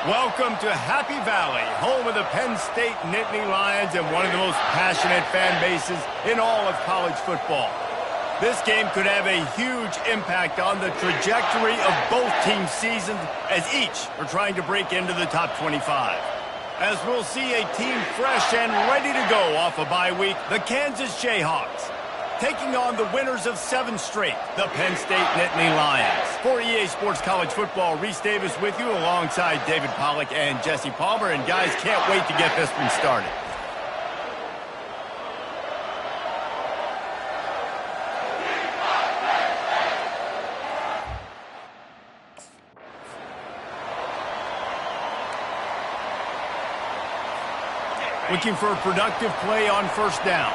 Welcome to Happy Valley, home of the Penn State Nittany Lions and one of the most passionate fan bases in all of college football. This game could have a huge impact on the trajectory of both teams' seasons as each are trying to break into the top 25. As we'll see a team fresh and ready to go off a bye week, the Kansas Jayhawks, taking on the winners of 7 straight, the Penn State Nittany Lions. For EA Sports College Football, Reese Davis with you alongside David Pollack and Jesse Palmer. And guys, can't wait to get this one started. Looking for a productive play on first down.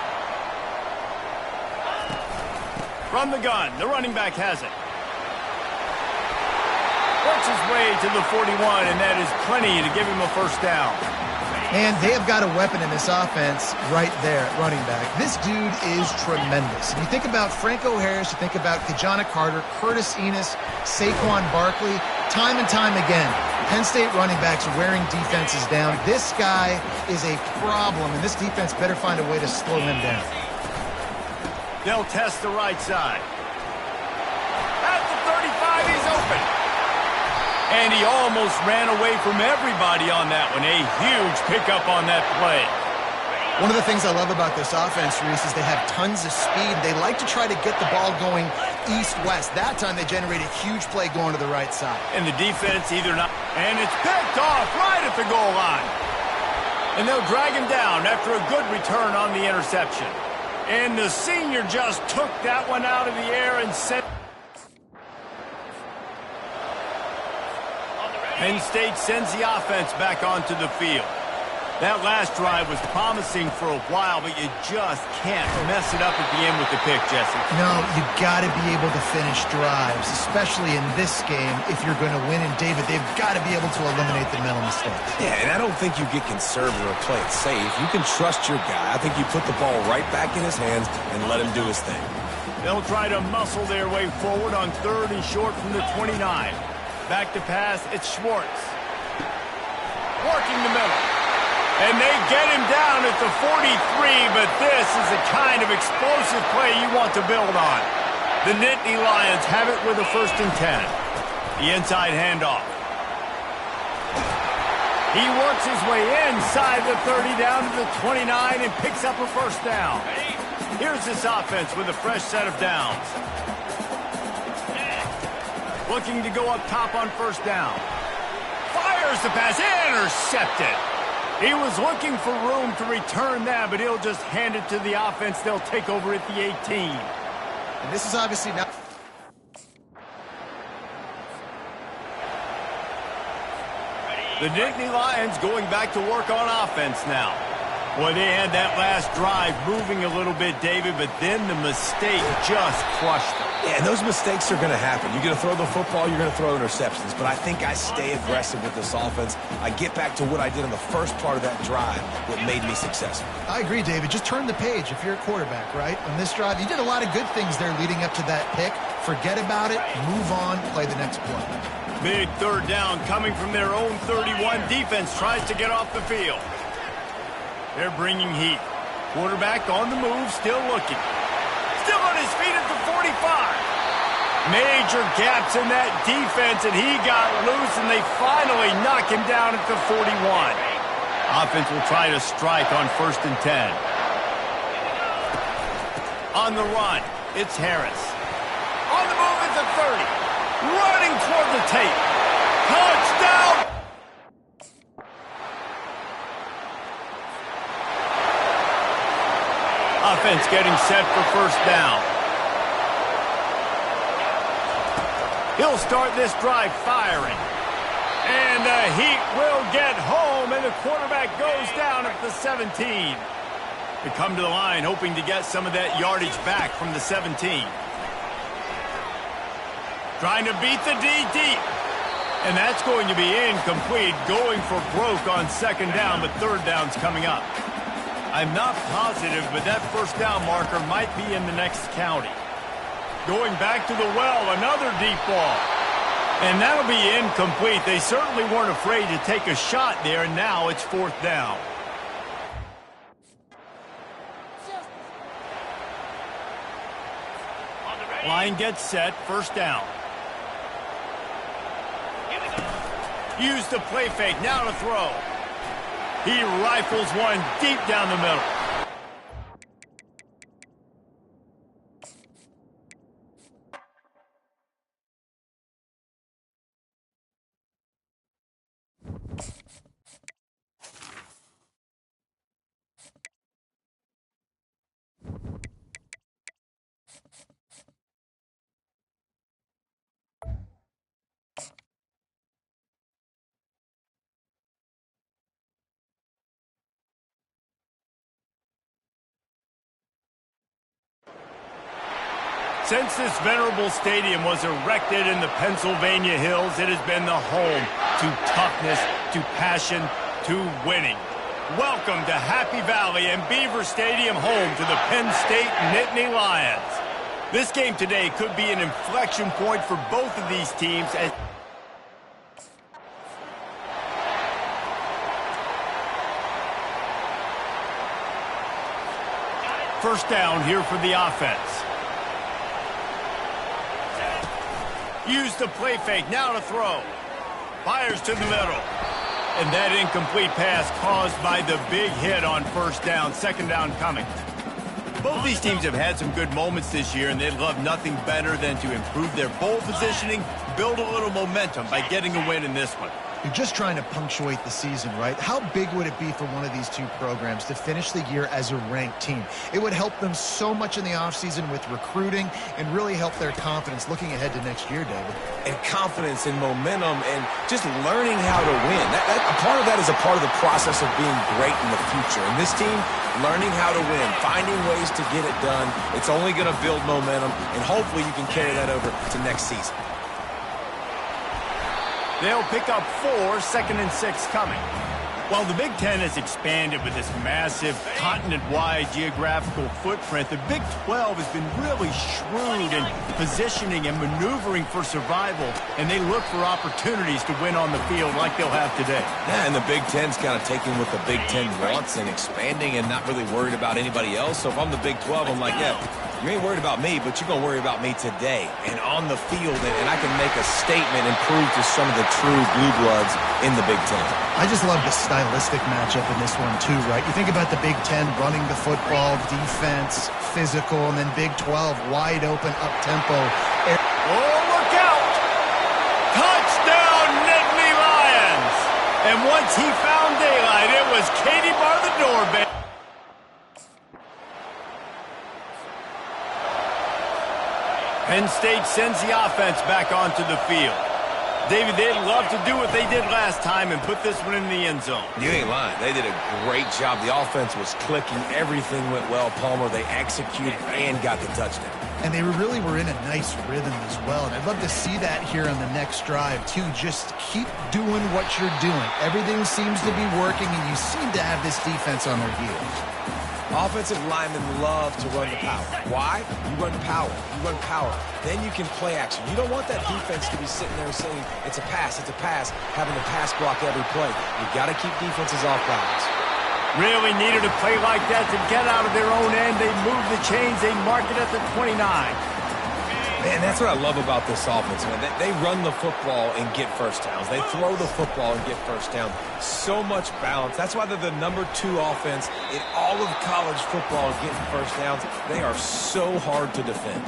From the gun, the running back has it. Works his way to the 41, and that is plenty to give him a first down. And they have got a weapon in this offense right there at running back. This dude is tremendous. And you think about Franco Harris, you think about Kajana Carter, Curtis Enis, Saquon Barkley, time and time again, Penn State running backs wearing defenses down. This guy is a problem, and this defense better find a way to slow him down. They'll test the right side. At the 35, he's open. And he almost ran away from everybody on that one. A huge pickup on that play. One of the things I love about this offense, Reese, is they have tons of speed. They like to try to get the ball going east-west. That time they generate a huge play going to the right side. And the defense either not. And it's picked off right at the goal line. And they'll drag him down after a good return on the interception. And the senior just took that one out of the air and sent. Penn State sends the offense back onto the field. That last drive was promising for a while, but you just can't mess it up at the end with the pick, Jesse. No, you got to be able to finish drives, especially in this game. If you're going to win, and David, they've got to be able to eliminate the mental mistakes. Yeah, and I don't think you get conservative or play it safe. You can trust your guy. I think you put the ball right back in his hands and let him do his thing. They'll try to muscle their way forward on 3rd and short from the 29. Back to pass, it's Schwartz. Working the middle. And they get him down at the 43, but this is the kind of explosive play you want to build on. The Nittany Lions have it with a 1st and 10. The inside handoff. He works his way inside the 30 down to the 29 and picks up a first down. Here's this offense with a fresh set of downs. Looking to go up top on first down. Fires the pass, intercepted. He was looking for room to return that, but he'll just hand it to the offense. They'll take over at the 18. And this is obviously not... The Nittany Lions going back to work on offense now. Well, they had that last drive moving a little bit, David, but then the mistake just crushed them. Yeah, and those mistakes are going to happen. You're going to throw the football, you're going to throw interceptions. But I think I stay aggressive with this offense. I get back to what I did in the first part of that drive, what made me successful. I agree, David. Just turn the page if you're a quarterback, right? On this drive, you did a lot of good things there leading up to that pick. Forget about it, move on, play the next play. Big 3rd down coming from their own 31. Defense tries to get off the field. They're bringing heat. Quarterback on the move, still looking. Still on his feet at the 45. Major gaps in that defense, and he got loose, and they finally knock him down at the 41. Offense will try to strike on 1st and 10. On the run, it's Harris. On the move at the 30. Running toward the tape. Touchdown! Offense getting set for first down. He'll start this drive firing. And the Heat will get home, and the quarterback goes down at the 17. They come to the line hoping to get some of that yardage back from the 17. Trying to beat the D deep. And that's going to be incomplete, going for broke on 2nd down, but 3rd down's coming up. I'm not positive, but that first down marker might be in the next county. Going back to the well, another deep ball. And that'll be incomplete. They certainly weren't afraid to take a shot there, and now it's 4th down. Line gets set, 1st down. Use the play fake, now to throw. He rifles one deep down the middle. Since this venerable stadium was erected in the Pennsylvania Hills, it has been the home to toughness, to passion, to winning. Welcome to Happy Valley and Beaver Stadium, home to the Penn State Nittany Lions. This game today could be an inflection point for both of these teams as first down here for the offense. Use the play fake, now to throw. Fires to the middle. And that incomplete pass caused by the big hit on 1st down, 2nd down coming. Both these teams have had some good moments this year, and they'd love nothing better than to improve their bowl positioning, build a little momentum by getting a win in this one. You're just trying to punctuate the season, right? How big would it be for one of these two programs to finish the year as a ranked team? It would help them so much in the offseason with recruiting and really help their confidence looking ahead to next year, David. And confidence and momentum and just learning how to win. A part of that is a part of the process of being great in the future. And this team, learning how to win, finding ways to get it done, it's only going to build momentum, and hopefully you can carry that over to next season. They'll pick up 4, 2nd and 6 coming. While the Big Ten has expanded with this massive continent-wide geographical footprint, the Big 12 has been really shrewd in positioning and maneuvering for survival, and they look for opportunities to win on the field like they'll have today. Yeah, and the Big Ten's kind of taking what the Big Ten wants and expanding and not really worried about anybody else. So if I'm the Big 12, I'm like, yeah, you ain't worried about me, but you're going to worry about me today and on the field, and I can make a statement and prove to some of the true blue bloods in the Big Ten. I just love the stylistic matchup in this one too, right? You think about the Big Ten running the football, defense, physical, and then Big 12 wide open, up-tempo. Oh, look out! Touchdown, Nittany Lions! And once he found daylight, it was Katie bar the doorbell. Penn State sends the offense back onto the field. David, they'd love to do what they did last time and put this one in the end zone. You ain't lying. They did a great job. The offense was clicking. Everything went well, Palmer. They executed and got the touchdown. And they really were in a nice rhythm as well. And I'd love to see that here on the next drive, too. Just keep doing what you're doing. Everything seems to be working, and you seem to have this defense on their heels. Offensive linemen love to run the power. Why? You run power. You run power. Then you can play action. You don't want that defense to be sitting there saying, it's a pass, having to pass block every play. You got to keep defenses off balance. Really needed a play like that to get out of their own end. They move the chains. They mark it at the 29. Man, that's what I love about this offense, man. They run the football and get first downs. They throw the football and get first down. So much balance. That's why they're the #2 offense in all of college football getting first downs. They are so hard to defend.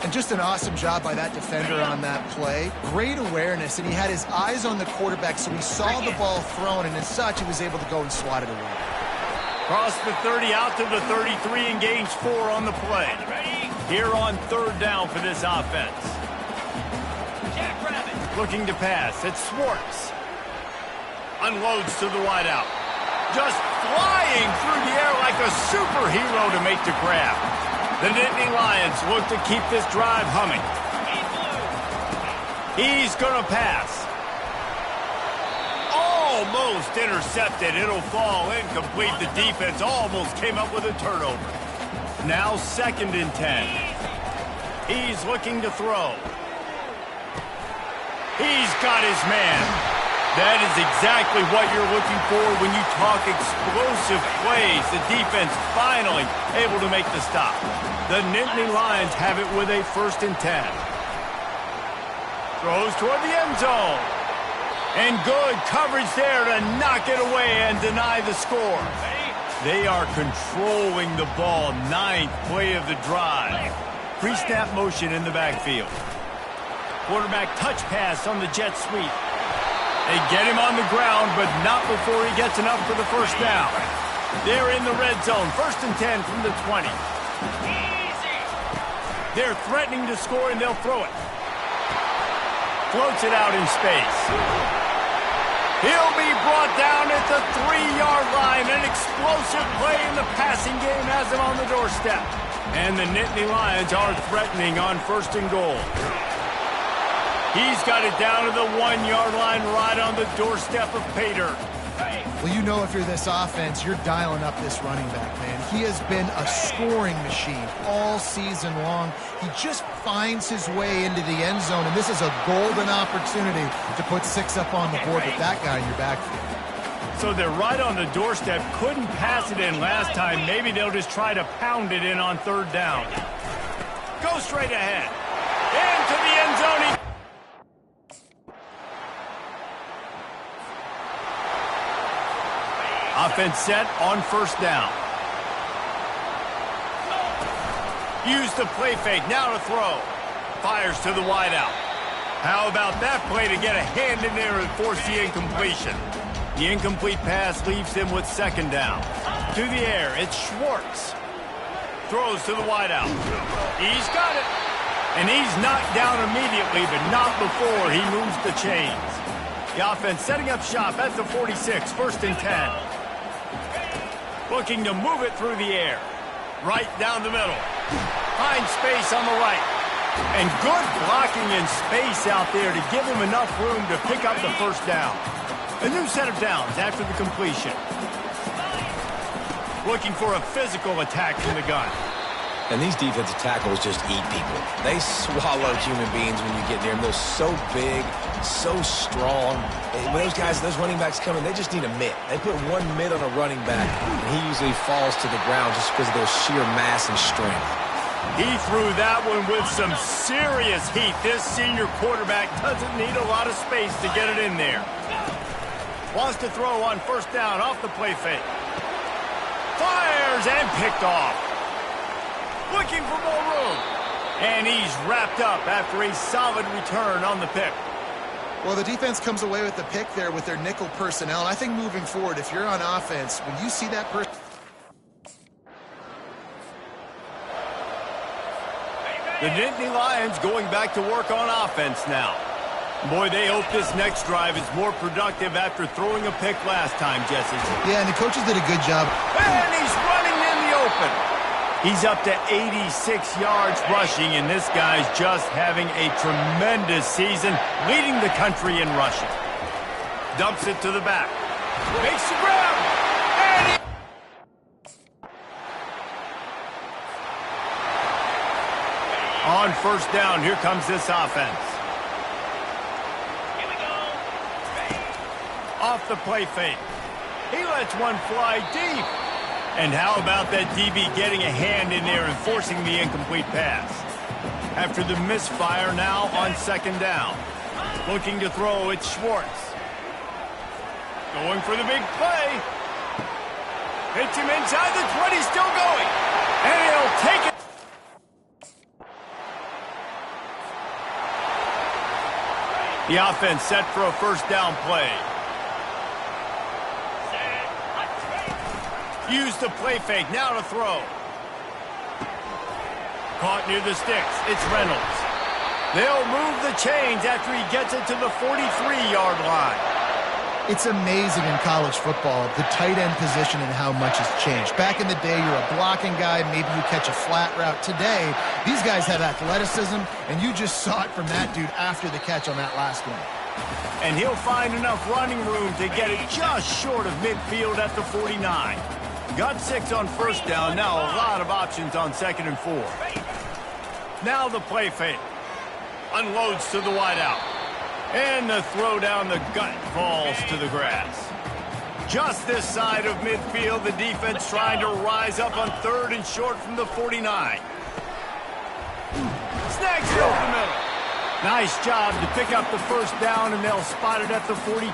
And just an awesome job by that defender on that play. Great awareness, and he had his eyes on the quarterback, so he saw the ball thrown, and as such, he was able to go and swat it away. Cross the 30 out to the 33 and gains 4 on the play. Here on 3rd down for this offense. Looking to pass. It's Schwartz. Unloads to the wideout. Just flying through the air like a superhero to make the grab. The Nittany Lions look to keep this drive humming. He's going to pass. Almost intercepted. It'll fall incomplete. The defense almost came up with a turnover. Now 2nd and 10. He's looking to throw. He's got his man. That is exactly what you're looking for when you talk explosive plays. The defense finally able to make the stop. The Nittany Lions have it with a 1st and 10. Throws toward the end zone. And good coverage there to knock it away and deny the score. They are controlling the ball. 9th play of the drive. Pre-snap motion in the backfield. Quarterback touch pass on the jet sweep. They get him on the ground, but not before he gets enough for the 1st down. They're in the red zone. 1st and 10 from the 20. They're threatening to score, and they'll throw it. Floats it out in space. He'll be brought down at the 3-yard line. An explosive play in the passing game has him on the doorstep. And the Nittany Lions are threatening on 1st and goal. He's got it down to the 1-yard line right on the doorstep of Pater. Well, you know if you're this offense, you're dialing up this running back, man. He has been a scoring machine all season long. He just finds his way into the end zone, and this is a golden opportunity to put 6 up on the board with that guy in your backfield. So they're right on the doorstep. Couldn't pass it in last time. Maybe they'll just try to pound it in on 3rd down. Go straight ahead. Into the end zone. Offense set on 1st down. Use the play fake. Now to throw. Fires to the wideout. How about that play to get a hand in there and force the incompletion? The incomplete pass leaves him with 2nd down. To the air, it's Schwartz. Throws to the wideout. He's got it. And he's knocked down immediately, but not before he moves the chains. The offense setting up shop at the 46, 1st and 10. Looking to move it through the air. Right down the middle. Finds space on the right. And good blocking in space out there to give him enough room to pick up the 1st down. A new set of downs after the completion. Looking for a physical attack from the gun. And these defensive tackles just eat people. They swallow human beings when you get near them. They're so big, so strong. And when those guys, those running backs come in, they just need a mitt. They put 1 mitt on a running back, and he usually falls to the ground just because of their sheer mass and strength. He threw that one with some serious heat. This senior quarterback doesn't need a lot of space to get it in there. Wants to throw on 1st down off the play fake. Fires and picked off. Looking for more room. And he's wrapped up after a solid return on the pick. Well, the defense comes away with the pick there with their nickel personnel. And I think moving forward, if you're on offense, when you see that person... The Nittany Lions going back to work on offense now. Boy, they hope this next drive is more productive after throwing a pick last time, Jesse. Yeah, and the coaches did a good job. And he's running in the open. He's up to 86 yards rushing, and this guy's just having a tremendous season, leading the country in rushing. Dumps it to the back. Makes the grab. And he... On 1st down, here comes this offense. Here we go. Off the play fake. He lets one fly deep. And how about that DB getting a hand in there and forcing the incomplete pass? After the misfire, now on 2nd down. Looking to throw, it's Schwartz. Going for the big play. Hits him inside the 20, still going. And he'll take it. The offense set for a 1st down play. Use the play fake, now to throw. Caught near the sticks, it's Reynolds. They'll move the chains after he gets it to the 43-yard line. It's amazing in college football, the tight end position and how much has changed. Back in the day, you're a blocking guy, maybe you catch a flat route. Today, these guys have athleticism, and you just saw it from that dude after the catch on that last one. And he'll find enough running room to get it just short of midfield at the 49. Got 6 on 1st down, now a lot of options on 2nd and 4. Now the play fake. Unloads to the wideout. And the throw down the gut falls to the grass. Just this side of midfield, the defense trying to rise up on 3rd and short from the 49. Snags it over the middle. Nice job to pick up the first down, and they'll spot it at the 42.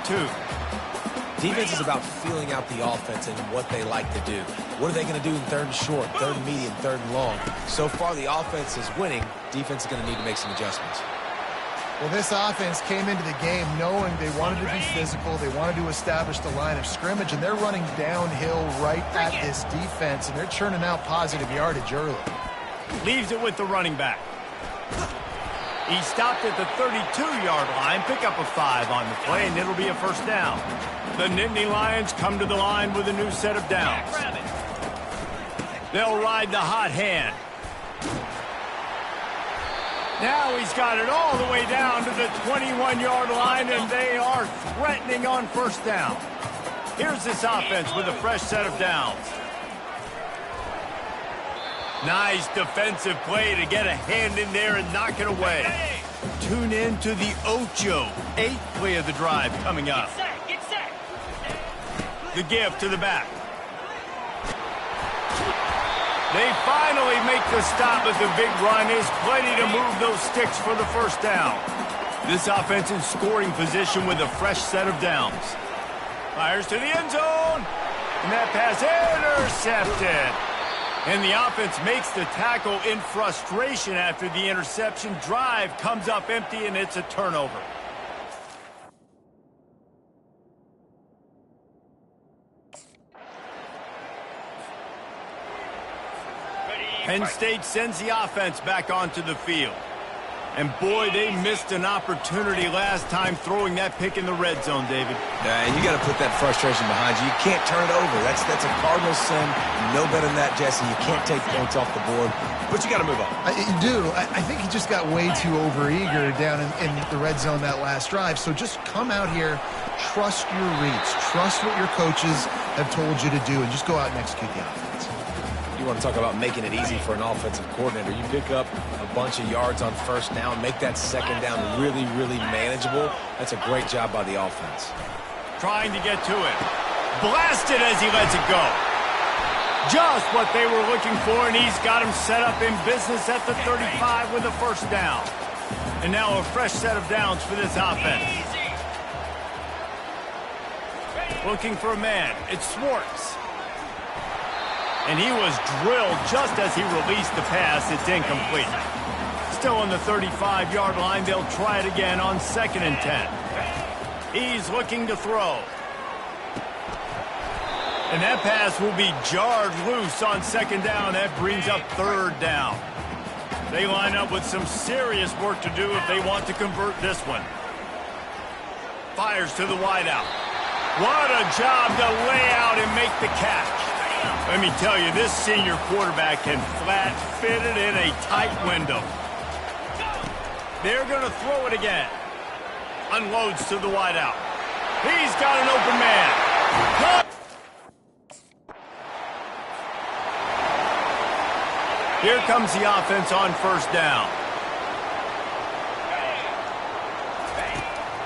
Defense is about feeling out the offense and what they like to do. What are they going to do in 3rd and short, 3rd and medium, 3rd and long? So far, the offense is winning. Defense is going to need to make some adjustments. Well, this offense came into the game knowing they wanted to be physical, they wanted to establish the line of scrimmage, and they're running downhill right at this defense, and they're churning out positive yardage early. Leaves it with the running back. He stopped at the 32-yard line, pick up a 5 on the play, and it'll be a first down. The Nittany Lions come to the line with a new set of downs. They'll ride the hot hand. Now he's got it all the way down to the 21-yard line, and they are threatening on first down. Here's this offense with a fresh set of downs. Nice defensive play to get a hand in there and knock it away. Tune in to the Ocho. 8th play of the drive coming up. Get set. The give to the back. They finally make the stop, but the big run is plenty to move those sticks for the first down. This offense in scoring position with a fresh set of downs. Fires to the end zone. And that pass intercepted. And the offense makes the tackle in frustration after the interception. Drive comes up empty, and it's a turnover. Penn State sends the offense back onto the field. And boy, they missed an opportunity last time throwing that pick in the red zone, David. And you got to put that frustration behind you. You can't turn it over. That's a cardinal sin. You know better than that, Jesse. You can't take points off the board, but you got to move on. You do. I think he just got way too overeager down in the red zone that last drive. So just come out here, trust your reads, trust what your coaches have told you to do, and just go out and execute the offense. You want to talk about making it easy for an offensive coordinator. You pick up a bunch of yards on first down, make that second down really, really manageable. That's a great job by the offense. Trying to get to it. Blasted as he lets it go. Just what they were looking for, and he's got him set up in business at the 35 with a first down. And now a fresh set of downs for this offense. Looking for a man. It's Schwartz. And he was drilled just as he released the pass. It's incomplete. Still on the 35-yard line. They'll try it again on 2nd and 10. He's looking to throw. And that pass will be jarred loose on 2nd down. That brings up 3rd down. They line up with some serious work to do if they want to convert this one. Fires to the wideout. What a job to lay out and make the catch. Let me tell you, this senior quarterback can flat fit it in a tight window. They're going to throw it again. Unloads to the wideout. He's got an open man. Here comes the offense on first down.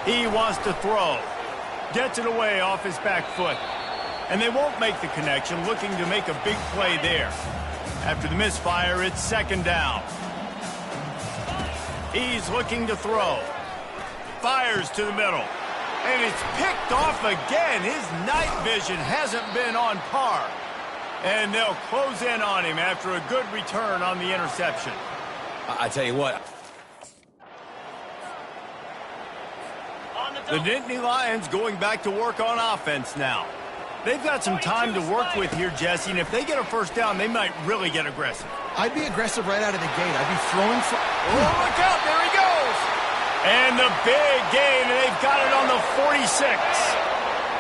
He wants to throw. Gets it away off his back foot. And they won't make the connection, looking to make a big play there. After the misfire, it's 2nd down. He's looking to throw. Fires to the middle. And it's picked off again. His night vision hasn't been on par. And they'll close in on him after a good return on the interception. I tell you what. The Nittany Lions going back to work on offense now. They've got some time to work with here, Jesse, and if they get a first down, they might really get aggressive. I'd be aggressive right out of the gate. I'd be throwing for... Oh, look out, there he goes! And the big gain, and they've got it on the 46.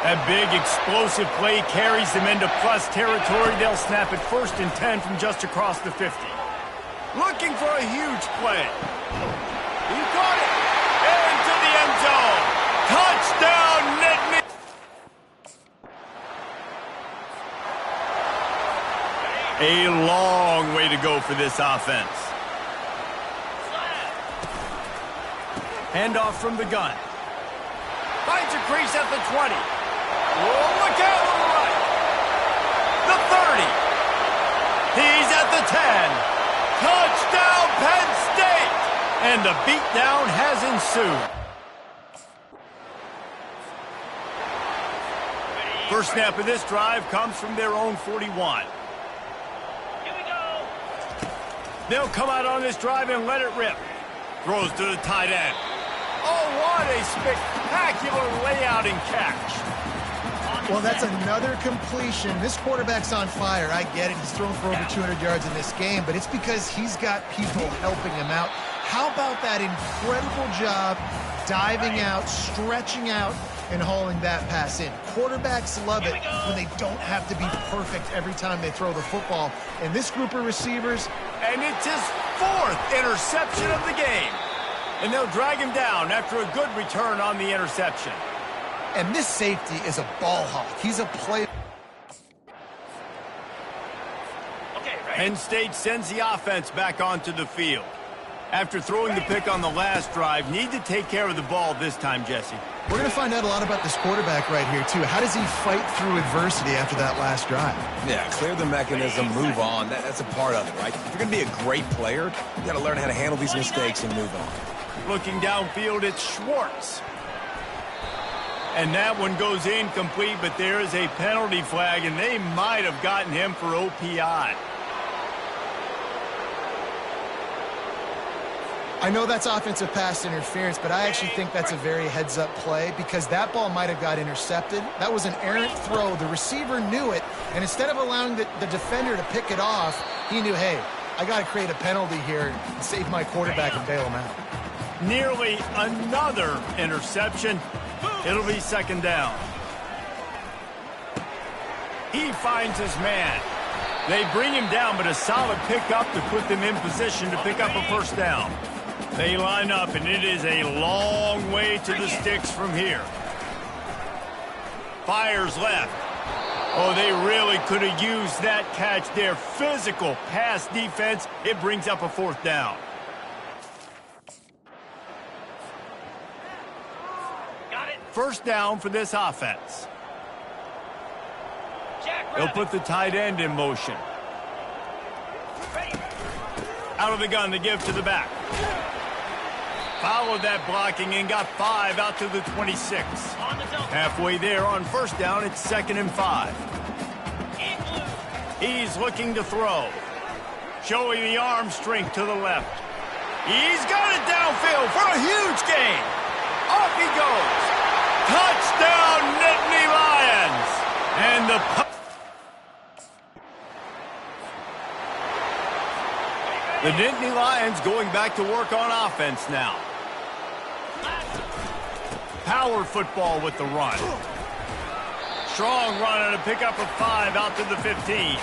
That big explosive play carries them into plus territory. They'll snap it 1st and 10 from just across the 50. Looking for a huge play. He caught it. Into the end zone. Touchdown, Nittany. A long way to go for this offense. Handoff from the gun. Finds a crease at the 20. Oh, look out on the right. The 30. He's at the 10. Touchdown, Penn State! And the beatdown has ensued. First snap of this drive comes from their own 41. Here we go. They'll come out on this drive and let it rip. Throws to the tight end. Oh, what a spectacular layout and catch. Well, that's another completion. This quarterback's on fire. I get it. He's thrown for over 200 yards in this game, but it's because he's got people helping him out. How about that incredible job diving out, stretching out, and hauling that pass in? Quarterbacks love it when they don't have to be perfect every time they throw the football. And this group of receivers... And it's his 4th interception of the game. And they'll drag him down after a good return on the interception. And this safety is a ball hawk. He's a player. Okay, Penn State sends the offense back onto the field. After throwing the pick on the last drive, need to take care of the ball this time, Jesse. We're going to find out a lot about this quarterback right here, too. How does he fight through adversity after that last drive? Yeah, clear the mechanism, move on. That's a part of it, right? If you're going to be a great player, you got to learn how to handle these mistakes and move on. Looking downfield, it's Schwartz. And that one goes incomplete, but there is a penalty flag, and they might have gotten him for OPI. I know that's offensive pass interference, but I actually think that's a very heads-up play because that ball might have got intercepted. That was an errant throw. The receiver knew it, and instead of allowing the defender to pick it off, he knew, hey, I got to create a penalty here and save my quarterback and bail him out. Nearly another interception. It'll be second down. He finds his man. They bring him down, but a solid pickup to put them in position to pick up a first down. They line up, and it is a long way to the sticks from here. Fires left. Oh, they really could have used that catch there. Physical pass defense. It brings up a fourth down. Got it. First down for this offense. Jack They'll put the tight end in motion. Ready. Out of the gun, they give to the back. Followed that blocking and got 5 out to the 26. On the double. Halfway there on first down, it's 2nd and 5. In blue. He's looking to throw. Showing the arm strength to the left. He's got it downfield for a huge gain. Off he goes. Touchdown, Nittany Lions. And the... The Nittany Lions going back to work on offense now. Power football with the run. Strong run and a pickup of 5 out to the 15.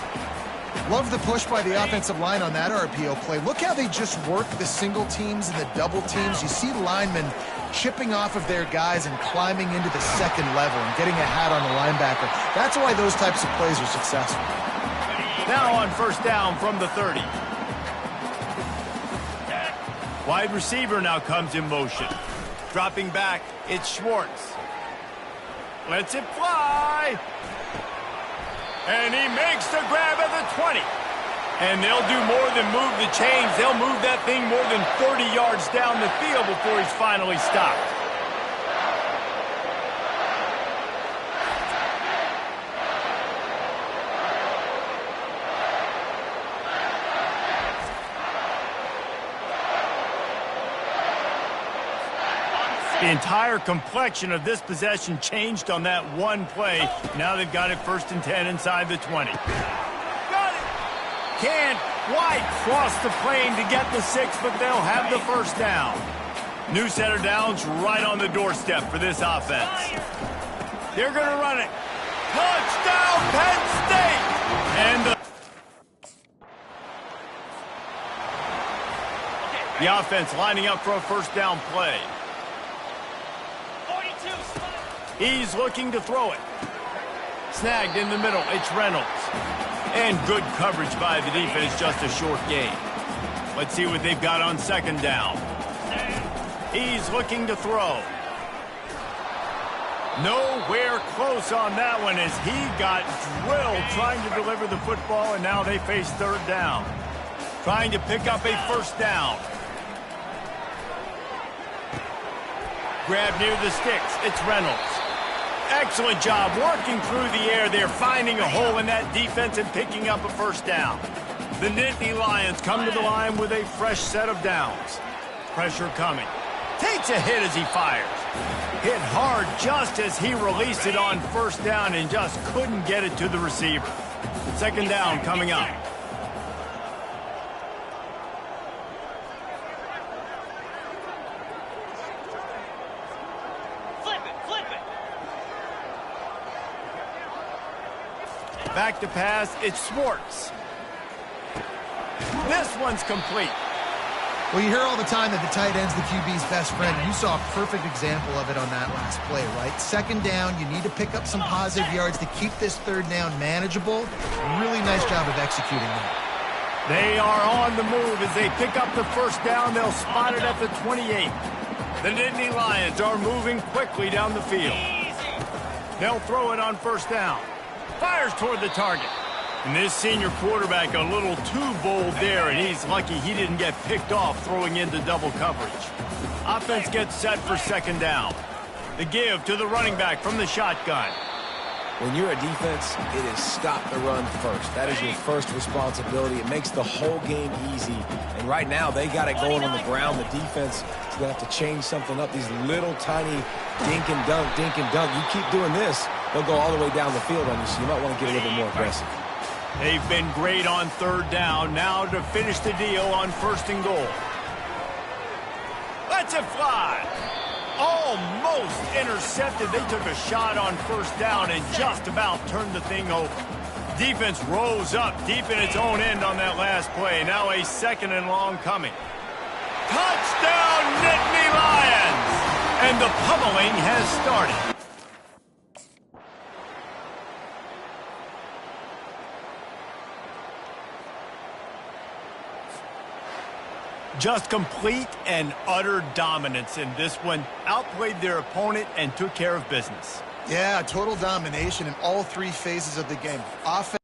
Love the push by the offensive line on that RPO play. Look how they just work the single teams and the double teams. You see linemen chipping off of their guys and climbing into the second level and getting a hat on the linebacker. That's why those types of plays are successful. Now on first down from the 30. Wide receiver now comes in motion. Dropping back, it's Schwartz. Lets it fly. And he makes the grab at the 20. And they'll do more than move the chains. They'll move that thing more than 30 yards down the field before he's finally stopped. The entire complexion of this possession changed on that one play. Now they've got it 1st and 10 inside the 20. Got it! Can't quite cross the plane to get the 6, but they'll have the first down. New set of downs right on the doorstep for this offense. They're going to run it. Touchdown, Penn State! And the offense lining up for a first down play. He's looking to throw it. Snagged in the middle, it's Reynolds. And good coverage by the defense, just a short gain. Let's see what they've got on second down. He's looking to throw. Nowhere close on that one as he got drilled trying to deliver the football, and now they face third down. Trying to pick up a first down. Grab near the sticks. It's Reynolds. Excellent job working through the air there, finding a hole in that defense and picking up a first down. The Nittany Lions come to the line with a fresh set of downs. Pressure coming. Takes a hit as he fires. Hit hard just as he released it on first down and just couldn't get it to the receiver. Second down coming up. Flip it, flip it. Back to pass, it's Schwartz. This one's complete. Well, you hear all the time that the tight end's the QB's best friend. You saw a perfect example of it on that last play, right? Second down, you need to pick up some positive yards to keep this third down manageable. Really nice job of executing that. They are on the move as they pick up the first down. They'll spot it at the 28. The Nittany Lions are moving quickly down the field. They'll throw it on first down. Fires toward the target. And this senior quarterback a little too bold there, and he's lucky he didn't get picked off throwing into double coverage. Offense gets set for second down. The give to the running back from the shotgun. When you're a defense, it is stop the run first. That is your first responsibility. It makes the whole game easy. And right now, they got it going on the ground. The defense is going to have to change something up. These little tiny dink and dunk, dink and dunk. You keep doing this, they'll go all the way down the field on you, so you might want to get a little bit more aggressive. They've been great on third down. Now to finish the deal on first and goal. Let's it fly. Almost intercepted. They took a shot on first down and just about turned the thing over. Defense rose up deep in its own end on that last play. Now a second and long coming. Touchdown, Nittany Lions! And the pummeling has started. Just complete and utter dominance in this one. Outplayed their opponent and took care of business. Yeah, total domination in all three phases of the game. Offense.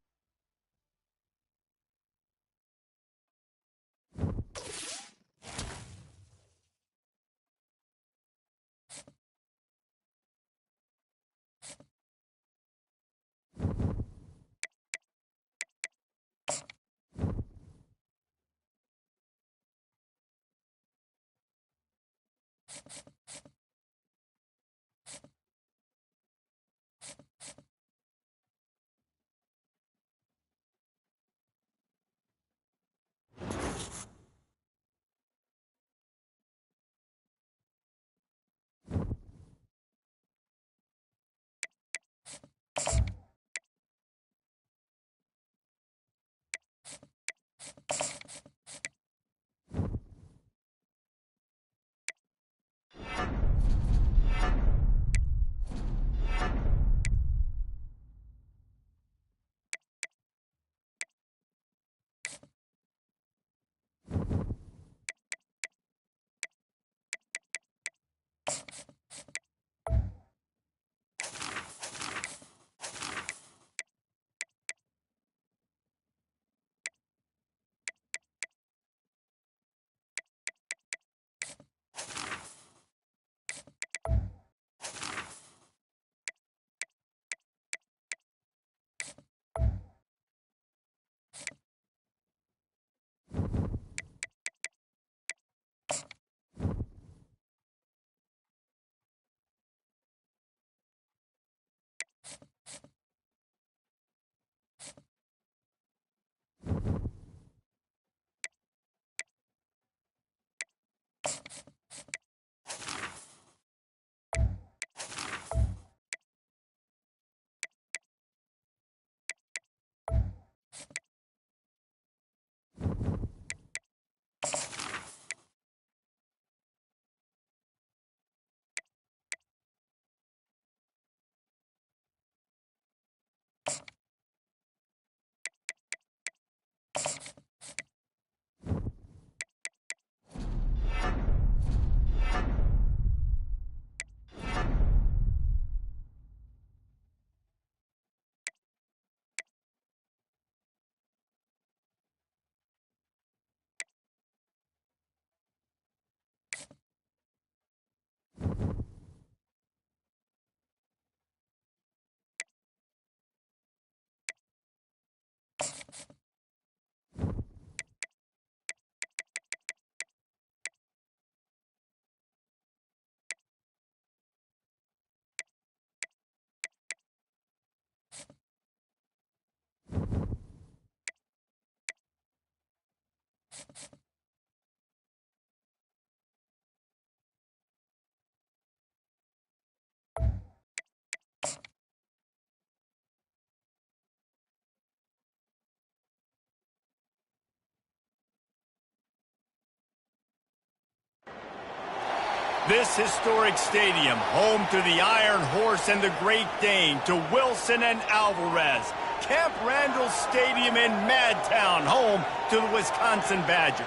This historic stadium, home to the Iron Horse and the Great Dane, to Wilson and Alvarez. Camp Randall Stadium in Madtown, home to the Wisconsin Badgers.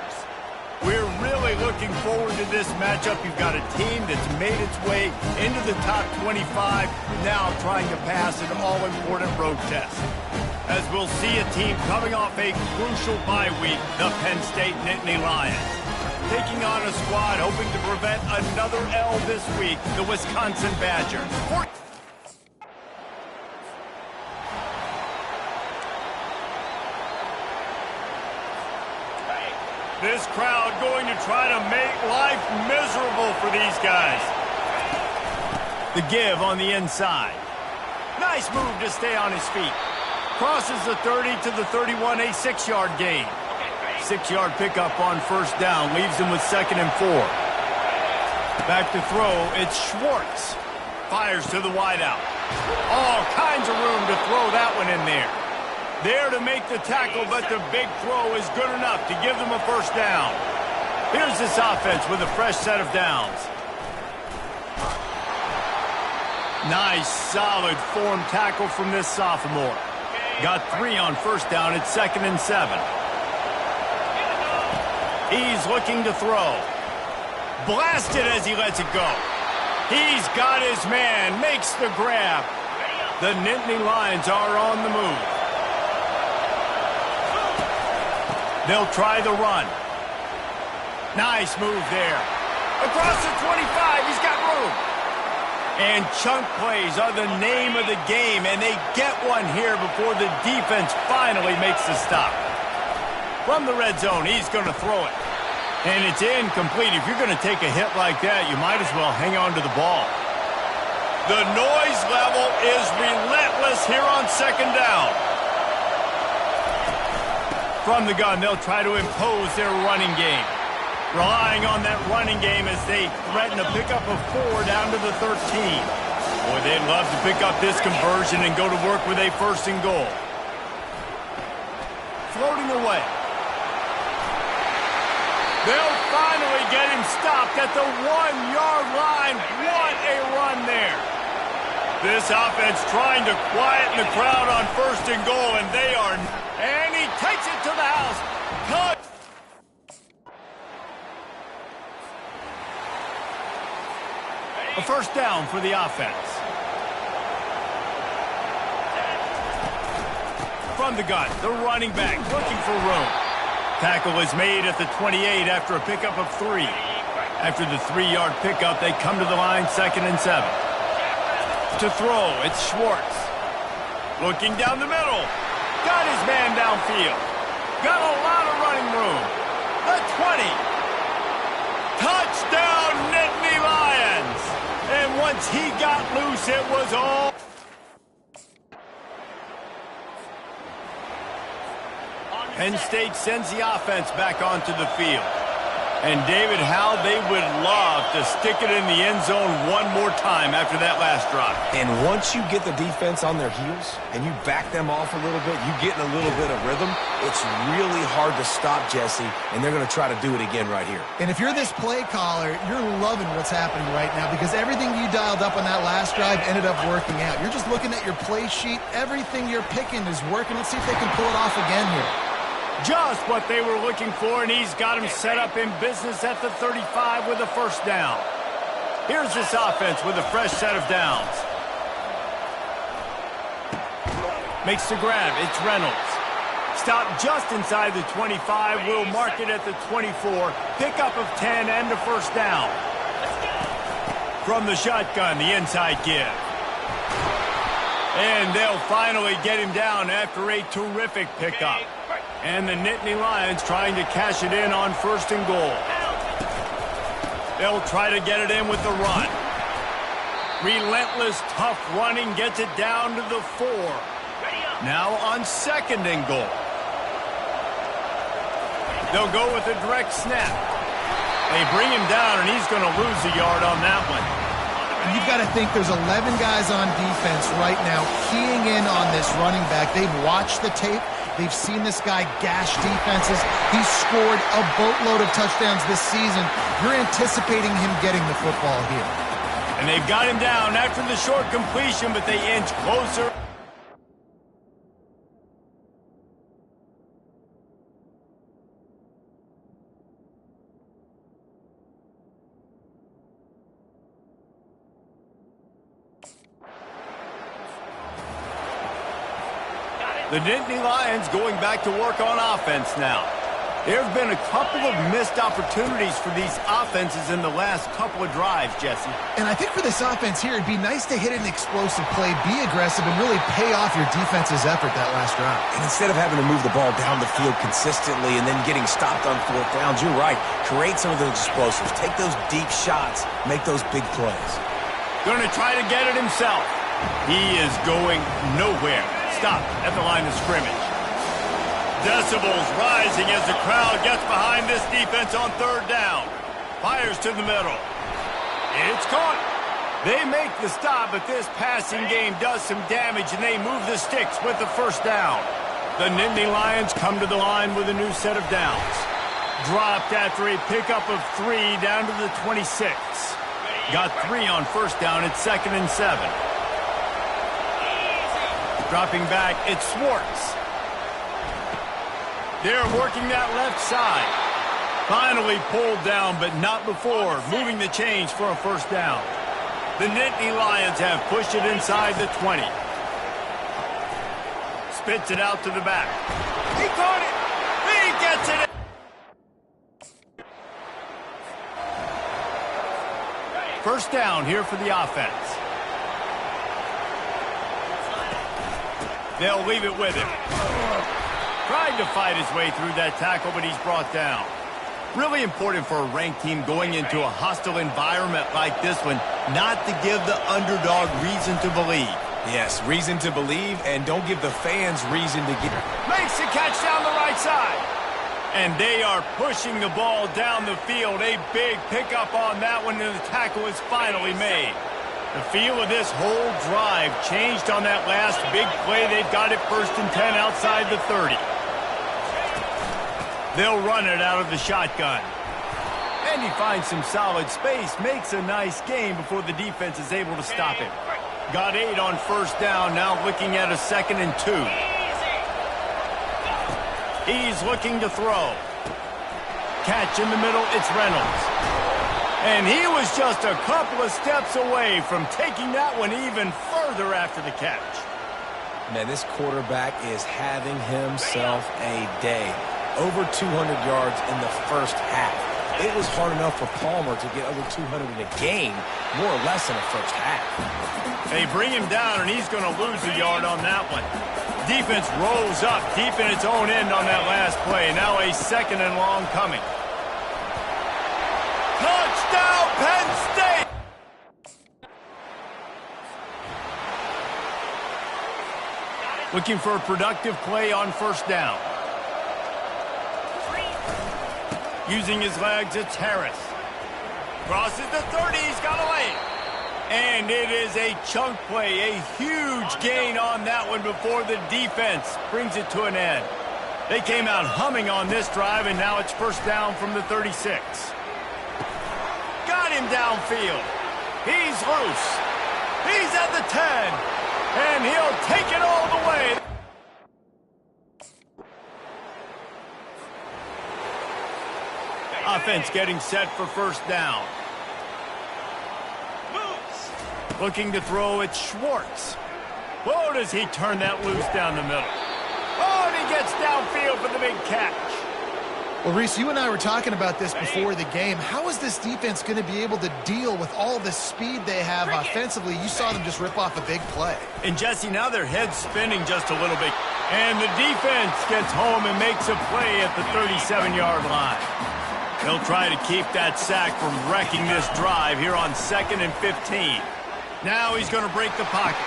We're really looking forward to this matchup. You've got a team that's made its way into the top 25, now trying to pass an all-important road test. As we'll see a team coming off a crucial bye week, the Penn State Nittany Lions. Taking on a squad hoping to prevent another L this week, the Wisconsin Badgers. This crowd going to try to make life miserable for these guys. The give on the inside. Nice move to stay on his feet. Crosses the 30 to the 31, a 6-yard gain. 6-yard pickup on first down, leaves him with 2nd and 4. Back to throw, it's Schwartz. Fires to the wideout. All kinds of room to throw that one in there. There to make the tackle, but the big throw is good enough to give them a first down. Here's this offense with a fresh set of downs. Nice, solid form tackle from this sophomore. Got 3 on first down at 2nd and 7. He's looking to throw. Blasted as he lets it go. He's got his man, makes the grab. The Nittany Lions are on the move. They'll try the run. Nice move there. Across the 25, he's got room. And chunk plays are the name of the game, and they get one here before the defense finally makes the stop. From the red zone, he's going to throw it. And it's incomplete. If you're going to take a hit like that, you might as well hang on to the ball. The noise level is relentless here on 2nd down. From the gun, they'll try to impose their running game. Relying on that running game as they threaten a pickup of 4 down to the 13. Boy, they'd love to pick up this conversion and go to work with a 1st and goal. Floating away. They'll finally get him stopped at the 1-yard line. What a run there. This offense trying to quieten the crowd on 1st and goal, and they are... And he takes it to the house. Cut. A first down for the offense. From the gun, the running back looking for room. Tackle is made at the 28 after a pickup of 3. After the 3-yard pickup, they come to the line 2nd and 7. To throw, it's Schwartz. Looking down the middle. Got his man downfield. Got a lot of running room. The 20. Touchdown, Nittany Lions. And once he got loose, it was all... Penn State sends the offense back onto the field. And David, how they would love to stick it in the end zone one more time after that last drive. And once you get the defense on their heels and you back them off a little bit, you get in a little bit of rhythm, it's really hard to stop Jesse, and they're going to try to do it again right here. And if you're this play caller, you're loving what's happening right now because everything you dialed up on that last drive ended up working out. You're just looking at your play sheet. Everything you're picking is working. Let's see if they can pull it off again here. Just what they were looking for, and he's got him set up in business at the 35 with a first down. Here's this offense with a fresh set of downs. Makes the grab. It's Reynolds. Stop just inside the 25. We'll mark it at the 24. Pickup of 10 and a first down. From the shotgun, the inside give. And they'll finally get him down after a terrific pickup. And the Nittany Lions trying to cash it in on 1st and goal. They'll try to get it in with the run. Relentless, tough running gets it down to the 4. Now on 2nd and goal. They'll go with a direct snap. They bring him down, and he's going to lose a yard on that one. And you've got to think there's 11 guys on defense right now keying in on this running back. They've watched the tape, They've seen this guy gash defenses. He's scored a boatload of touchdowns this season. You're anticipating him getting the football here. And they've got him down after the short completion, but they inch closer. The Nittany Lions going back to work on offense now. There have been a couple of missed opportunities for these offenses in the last couple of drives, Jesse. And I think for this offense here, it'd be nice to hit an explosive play, be aggressive, and really pay off your defense's effort that last drive. And instead of having to move the ball down the field consistently and then getting stopped on fourth downs, you're right. Create some of those explosives. Take those deep shots. Make those big plays. Going to try to get it himself. He is going nowhere. Stop at the line of scrimmage. Decibels rising as the crowd gets behind this defense on third down. Fires to the middle. It's caught. They make the stop, but this passing game does some damage, and they move the sticks with the first down. The Nittany Lions come to the line with a new set of downs. Dropped after a pickup of 3 down to the 26. Got 3 on first down at 2nd and 7. Dropping back, it's Schwartz. They're working that left side. Finally pulled down, but not before moving the chains for a first down. The Nittany Lions have pushed it inside the 20. Spits it out to the back. He caught it. He gets it. First down here for the offense. They'll leave it with him. Tried to fight his way through that tackle, but he's brought down. Really important for a ranked team going into a hostile environment like this one, not to give the underdog reason to believe. Yes, reason to believe, and don't give the fans reason to get... Makes the catch down the right side. And they are pushing the ball down the field. A big pickup on that one, and the tackle is finally made. The feel of this whole drive changed on that last big play. They've got it 1st and 10 outside the 30. They'll run it out of the shotgun. And he finds some solid space, makes a nice gain before the defense is able to stop him. Got 8 on first down, now looking at a 2nd and 2. He's looking to throw. Catch in the middle, it's Reynolds. And he was just a couple of steps away from taking that one even further after the catch. Man, this quarterback is having himself a day. Over 200 yards in the first half. It was hard enough for Palmer to get over 200 in a game, more or less in the first half. They bring him down, and he's going to lose a yard on that one. Defense rolls up deep in its own end on that last play. Now a 2nd and long coming. Touchdown, Penn State! Looking for a productive play on first down. Using his legs, it's Harris. Crosses the 30, he's got a lane. And it is a chunk play, a huge gain on that one before the defense brings it to an end. They came out humming on this drive, and now it's first down from the 36. Got him downfield. He's loose. He's at the 10. And he'll take it all the way. Offense getting set for first down. Looking to throw, it's Schwartz. Whoa, does he turn that loose down the middle. Oh, and he gets downfield for the big catch. Well, Reese, you and I were talking about this before the game. How is this defense going to be able to deal with all the speed they have offensively? You saw them just rip off a big play. And, Jesse, now their head's spinning just a little bit. And the defense gets home and makes a play at the 37-yard line. They'll try to keep that sack from wrecking this drive here on 2nd and 15. Now he's going to break the pocket.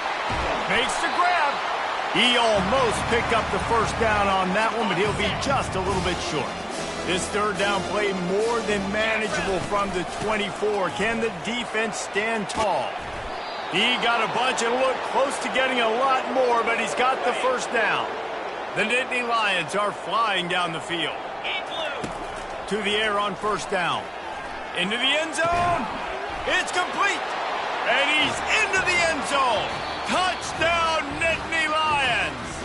Makes the grab. He almost picked up the first down on that one, but he'll be just a little bit short. This third down play more than manageable from the 24. Can the defense stand tall? He got a bunch and looked close to getting a lot more, but he's got the first down. The Nittany Lions are flying down the field. In blue. To the air on first down. Into the end zone. It's complete. And he's into the end zone. Touchdown, Nittany Lions.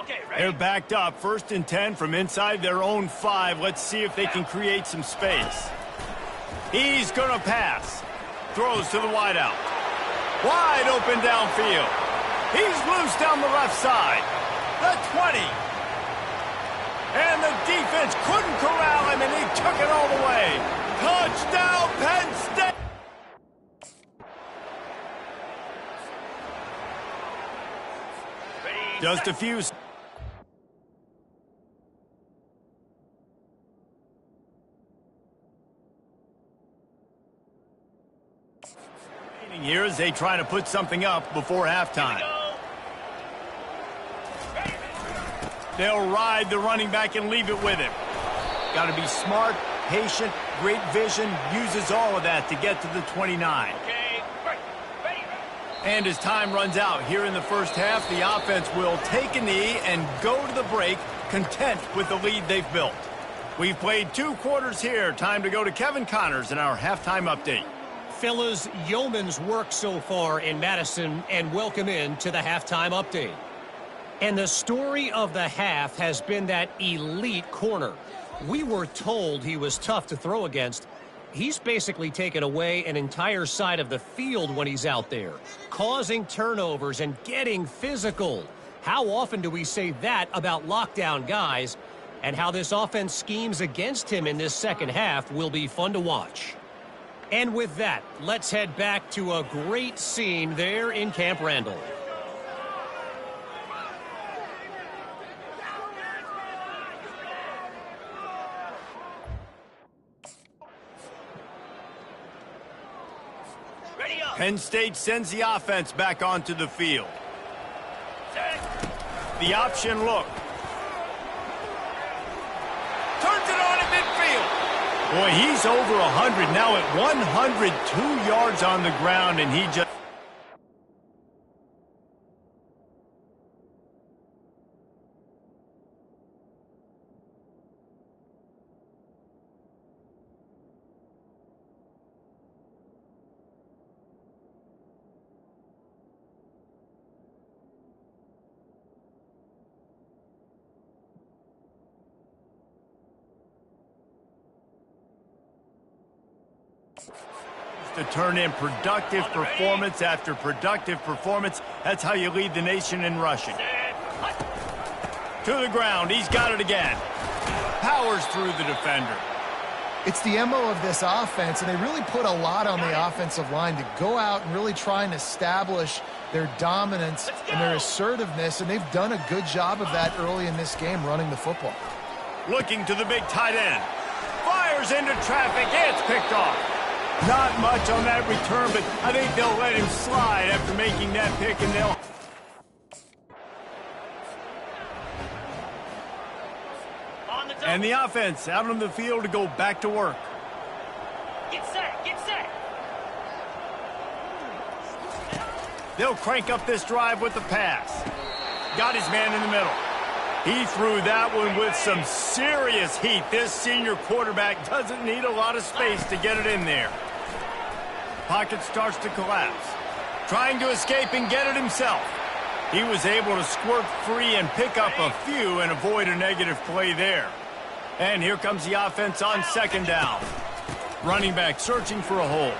Okay, They're ready? backed up. 1st and 10 from inside their own 5. Let's see if they can create some space. He's going to pass. Throws to the wideout. Wide open downfield. He's loose down the left side. The 20. And the defense couldn't corral him, and he took it all the way. Touchdown, Penn State! Ready, Just set. a few... here as they try to put something up before halftime. Go. Ready. They'll ride the running back and leave it with him. Got to be smart, patient, great vision, uses all of that to get to the 29. Okay, ready. And as time runs out here in the first half, the offense will take a knee and go to the break, content with the lead they've built. We've played 2 quarters here. Time to go to Kevin Connors in our halftime update. Fellas, yeoman's work so far in Madison, and welcome in to the halftime update. And the story of the half has been that elite corner. We were told he was tough to throw against. He's basically taken away an entire side of the field when he's out there, causing turnovers and getting physical. How often do we say that about lockdown guys? And how this offense schemes against him in this second half will be fun to watch. And with that, let's head back to a great scene there in Camp Randall. Ready up. Penn State sends the offense back onto the field. Set. The option look. Turns it on at midfield. Boy, he's over 100 now at 102 yards on the ground, and he just... to turn in productive performance after productive performance. That's how you lead the nation in rushing. Set. Hut. To the ground. He's got it again. Powers through the defender. It's the MO of this offense, and they really put a lot on the offensive line to go out and really try and establish their dominance and their assertiveness, and they've done a good job of that early in this game running the football. Looking to the big tight end. Fires into traffic. It's picked off. Not much on that return, but I think they'll let him slide after making that pick, and they'll... On the double. And the offense out on the field to go back to work. Get set. Get set. They'll crank up this drive with the pass. Got his man in the middle. He threw that one with some serious heat. This senior quarterback doesn't need a lot of space to get it in there. Pocket starts to collapse. Trying to escape and get it himself. He was able to squirt free and pick up a few and avoid a negative play there. And here comes the offense on second down. Running back searching for a hole.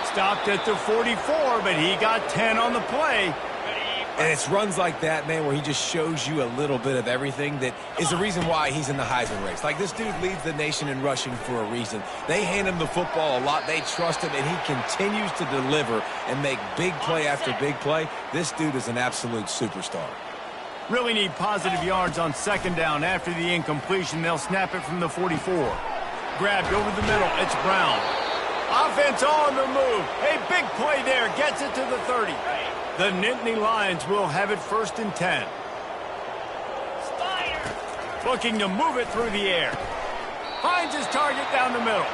Stopped at the 44, but he got 10 on the play. And it's runs like that, man, where he just shows you a little bit of everything that is the reason why he's in the Heisman race. Like, this dude leads the nation in rushing for a reason. They hand him the football a lot. They trust him, and he continues to deliver and make big play after big play. This dude is an absolute superstar. Really need positive yards on second down. After the incompletion, they'll snap it from the 44. Grabbed over the middle. It's Brown. Offense on the move. A big play there. Gets it to the 30. The Nittany Lions will have it 1st and 10. Fire. Looking to move it through the air. Finds his target down the middle.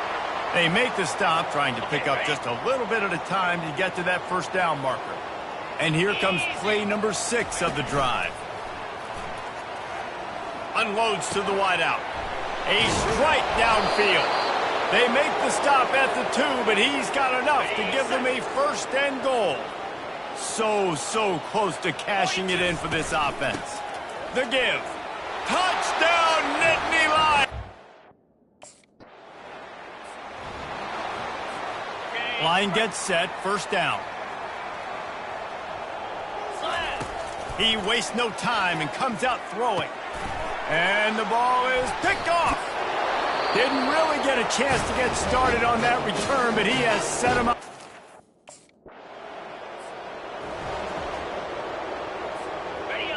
They make the stop, trying to pick up just a little bit at a time to get to that first down marker. And here comes play number 6 of the drive. Unloads to the wideout. A strike downfield. They make the stop at the 2, but he's got enough to give them a first and goal. So close to cashing it in for this offense. The give. Touchdown, Nittany Lions! Line gets set, first down. He wastes no time and comes out throwing. And the ball is picked off. Didn't really get a chance to get started on that return, but he has set him up.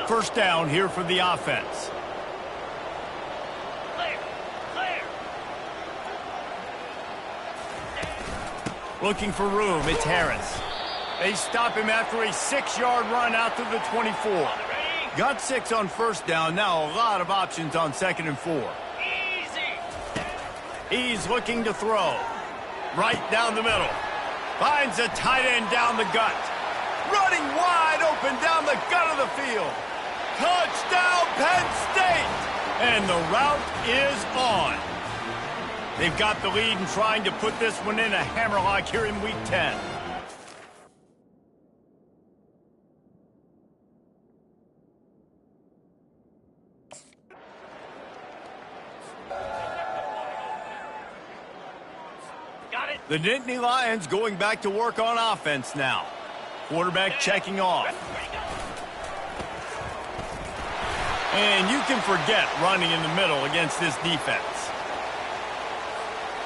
First down here for the offense. Looking for room, it's Harris. They stop him after a 6-yard run out to the 24. Got 6 on first down, now a lot of options on 2nd and 4. He's looking to throw. Right down the middle. Finds a tight end down the gut. Running wide open down the gut of the field. Touchdown, Penn State! And the route is on. They've got the lead and trying to put this one in a hammerlock here in Week 10. Got it. The Nittany Lions going back to work on offense now. Quarterback checking off. And you can forget running in the middle against this defense.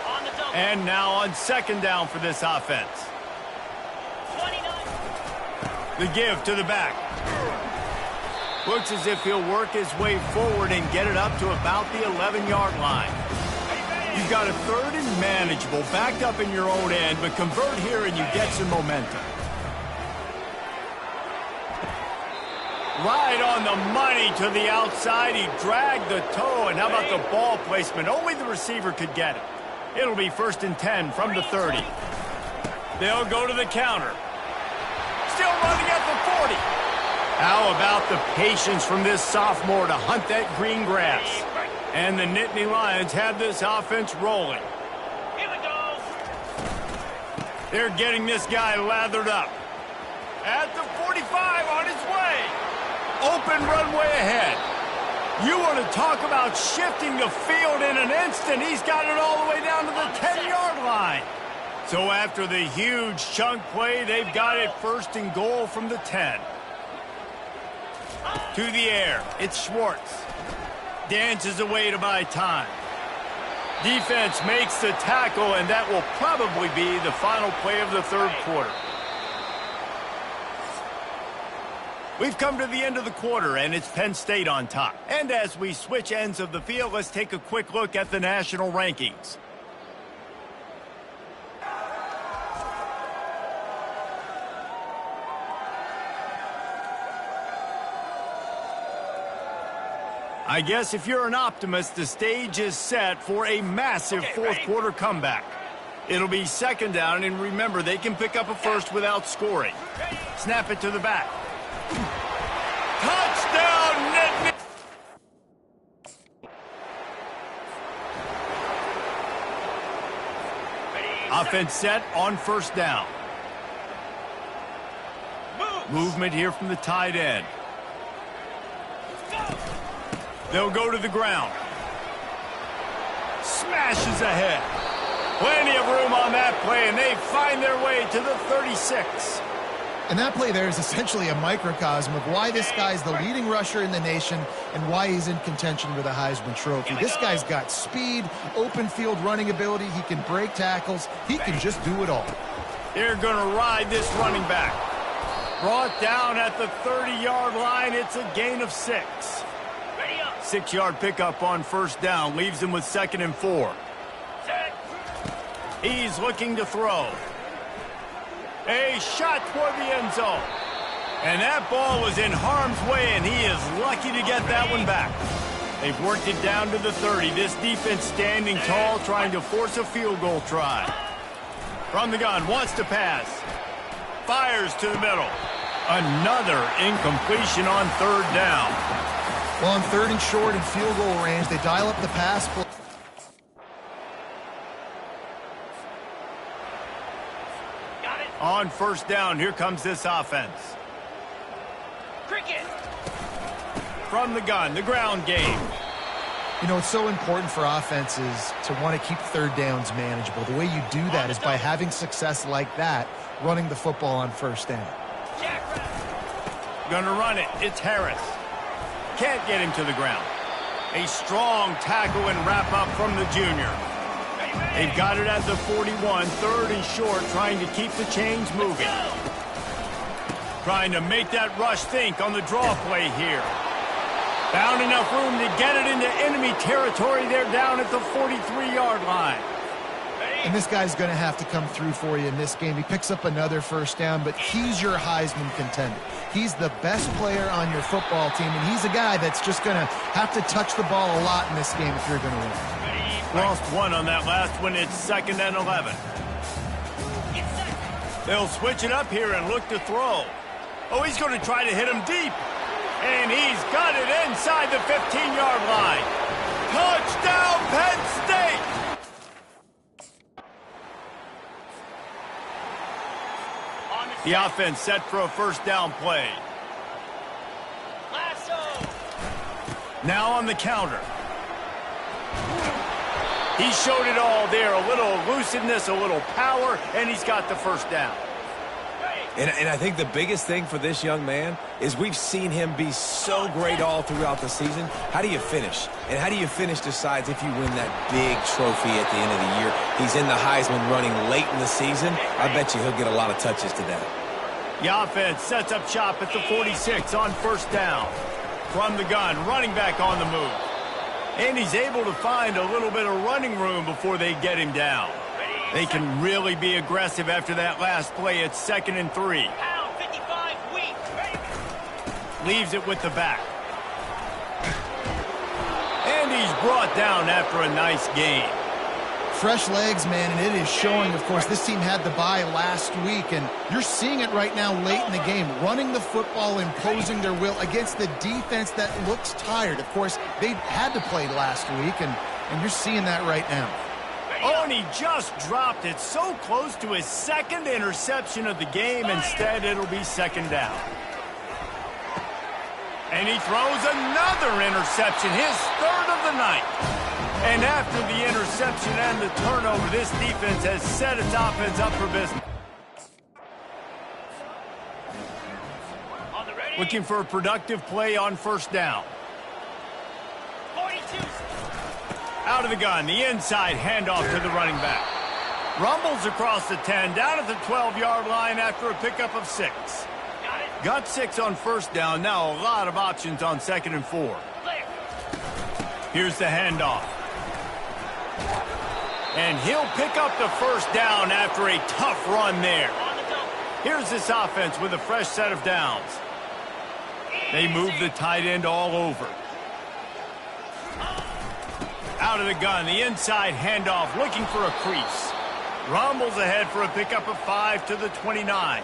On the double. And now on 2nd down for this offense. 29. The give to the back. Looks as if he'll work his way forward and get it up to about the 11-yard line. You've got a 3rd and manageable, backed up in your own end, but convert here and you get some momentum. Right on the money to the outside. He dragged the toe, and how about the ball placement? Only the receiver could get it. It'll be 1st and 10 from the 30. They'll go to the counter. Still running at the 40. How about the patience from this sophomore to hunt that green grass? And the Nittany Lions have this offense rolling. Here we go. They're getting this guy lathered up. At the 45 on his way. Open runway ahead. You want to talk about shifting the field in an instant. He's got it all the way down to the 10-yard line. So after the huge chunk play, they've got it 1st and goal from the 10. To the air, it's Schwartz. Dances away to buy time. Defense makes the tackle, and that will probably be the final play of the 3rd quarter. We've come to the end of the quarter, and it's Penn State on top. And as we switch ends of the field, let's take a quick look at the national rankings. I guess if you're an optimist, the stage is set for a massive 4th quarter comeback. It'll be 2nd down, and remember, they can pick up a first without scoring. Snap it to the back. Touchdown, Nittany! Offense set on 1st down. Movement here from the tight end. They'll go to the ground. Smashes ahead. Plenty of room on that play, and they find their way to the 36. And that play there is essentially a microcosm of why this guy's the leading rusher in the nation and why he's in contention for the Heisman Trophy. This guy's got speed, open field running ability. He can break tackles. He can just do it all. They're going to ride this running back. Brought down at the 30-yard line. It's a gain of 6. 6-yard pickup on 1st down. Leaves him with 2nd and 4. He's looking to throw. A shot toward the end zone. And that ball was in harm's way, and he is lucky to get that one back. They've worked it down to the 30. This defense standing tall, trying to force a field goal try. From the gun, wants to pass. Fires to the middle. Another incompletion on third down. Well, on third and short and field goal range, they dial up the pass play. Got it. On first down, here comes this offense. Cricket. From the gun, the ground game. You know, it's so important for offenses to want to keep third downs manageable. The way you do that is by having success like that, running the football on first down. Gonna run it. It's Harris. Can't get him to the ground. A strong tackle and wrap up from the junior. They've got it at the 41, third and short, trying to keep the chains moving. Trying to make that rush think on the draw play here. Found enough room to get it into enemy territory. They're down at the 43-yard line. And this guy's going to have to come through for you in this game. He picks up another first down, but he's your Heisman contender. He's the best player on your football team, and he's a guy that's just going to have to touch the ball a lot in this game if you're going to win. Lost one on that last one. It's 2nd and 11. They'll switch it up here and look to throw. Oh, he's going to try to hit him deep. And he's got it inside the 15-yard line. Touchdown, Penn State! The offense set for a first down play. Lasso. Now on the counter. He showed it all there. A little elusiveness, a little power, and he's got the first down. And I think the biggest thing for this young man is we've seen him be so great all throughout the season. How do you finish? And how do you finish decides if you win that big trophy at the end of the year. He's in the Heisman running late in the season. I bet you he'll get a lot of touches today. The offense sets up shop at the 46 on first down. From the gun, running back on the move. And he's able to find a little bit of running room before they get him down. They can really be aggressive after that last play. It's 2nd and 3. Pound 55 weak. Leaves it with the back. And he's brought down after a nice gain. Fresh legs, man, and it is showing. Of course, this team had the bye last week, and you're seeing it right now late in the game. Running the football, imposing their will against the defense that looks tired. Of course, they had to play last week, and you're seeing that right now. Oh, and he just dropped it so close to his second interception of the game. Instead, it'll be 2nd down. And he throws another interception, his 3rd of the night. And after the interception and the turnover, this defense has set its offense up for business. Looking for a productive play on first down. 42. Out of the gun, the inside handoff to the running back. Rumbles across the 10, down at the 12-yard line after a pickup of 6. Got it. Got 6 on first down, now a lot of options on 2nd and 4. Clear. Here's the handoff. And he'll pick up the first down after a tough run there. On the double. Here's this offense with a fresh set of downs. They move the tight end all over. Out of the gun, the inside handoff, looking for a crease. Rumbles ahead for a pickup of 5 to the 29.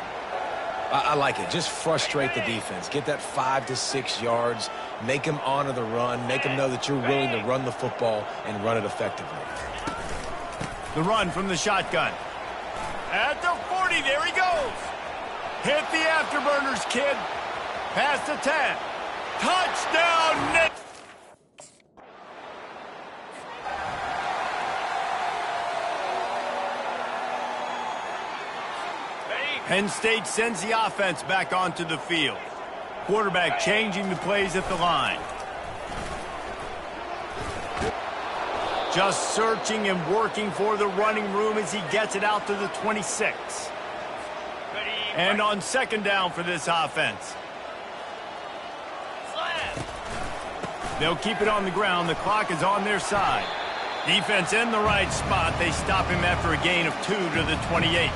I like it. Just frustrate the defense. Get that 5 to 6 yards. Make them honor the run. Make them know that you're willing to run the football and run it effectively. The run from the shotgun. At the 40, there he goes. Hit the afterburners, kid. Past the 10. Touchdown, Nick. Penn State sends the offense back onto the field. Quarterback changing the plays at the line. Just searching and working for the running room as he gets it out to the 26. And on 2nd down for this offense. They'll keep it on the ground. The clock is on their side. Defense in the right spot. They stop him after a gain of 2 to the 28.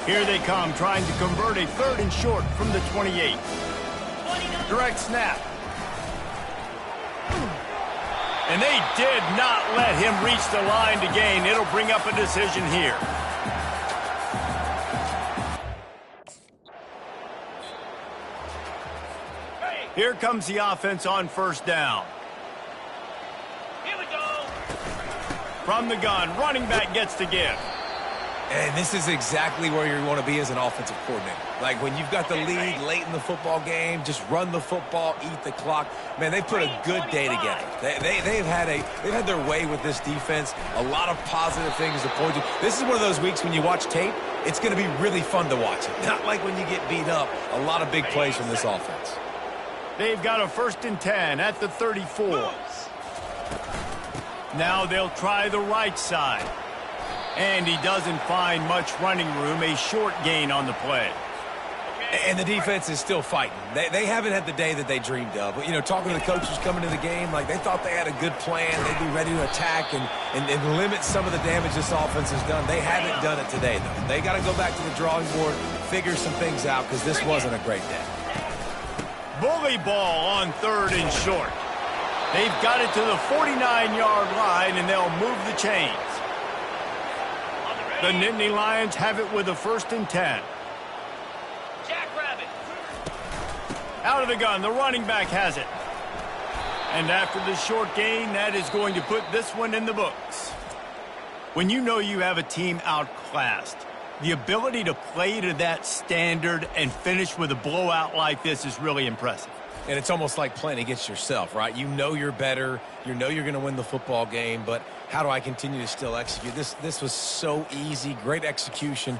Here they come, trying to convert a 3rd and short from the 28. 29. Direct snap. And they did not let him reach the line to gain. It'll bring up a decision here. Here comes the offense on first down. Here we go. From the gun, running back gets to give. And this is exactly where you want to be as an offensive coordinator. Like when you've got the lead late in the football game, just run the football, eat the clock. Man, they put a good day together. They've had their way with this defense. A lot of positive things to point to. This is one of those weeks when you watch tape, it's going to be really fun to watch it. Not like when you get beat up. A lot of big plays from this offense. They've got a 1st and 10 at the 34. Now they'll try the right side. And he doesn't find much running room, a short gain on the play. And the defense is still fighting. They haven't had the day that they dreamed of. But, you know, talking to the coaches coming to the game, like they thought they had a good plan. They'd be ready to attack and limit some of the damage this offense has done. They haven't done it today, though. They got to go back to the drawing board, figure some things out, because this wasn't a great day. Bully ball on 3rd and short. They've got it to the 49-yard line, and they'll move the chains. The Nittany Lions have it with a 1st and 10. Jackrabbit. Out of the gun, the running back has it. And after the short gain, that is going to put this one in the books. When you know you have a team outclassed, the ability to play to that standard and finish with a blowout like this is really impressive. And it's almost like playing against yourself, right? You know you're better. You know you're going to win the football game, but how do I continue to still execute? This was so easy, great execution.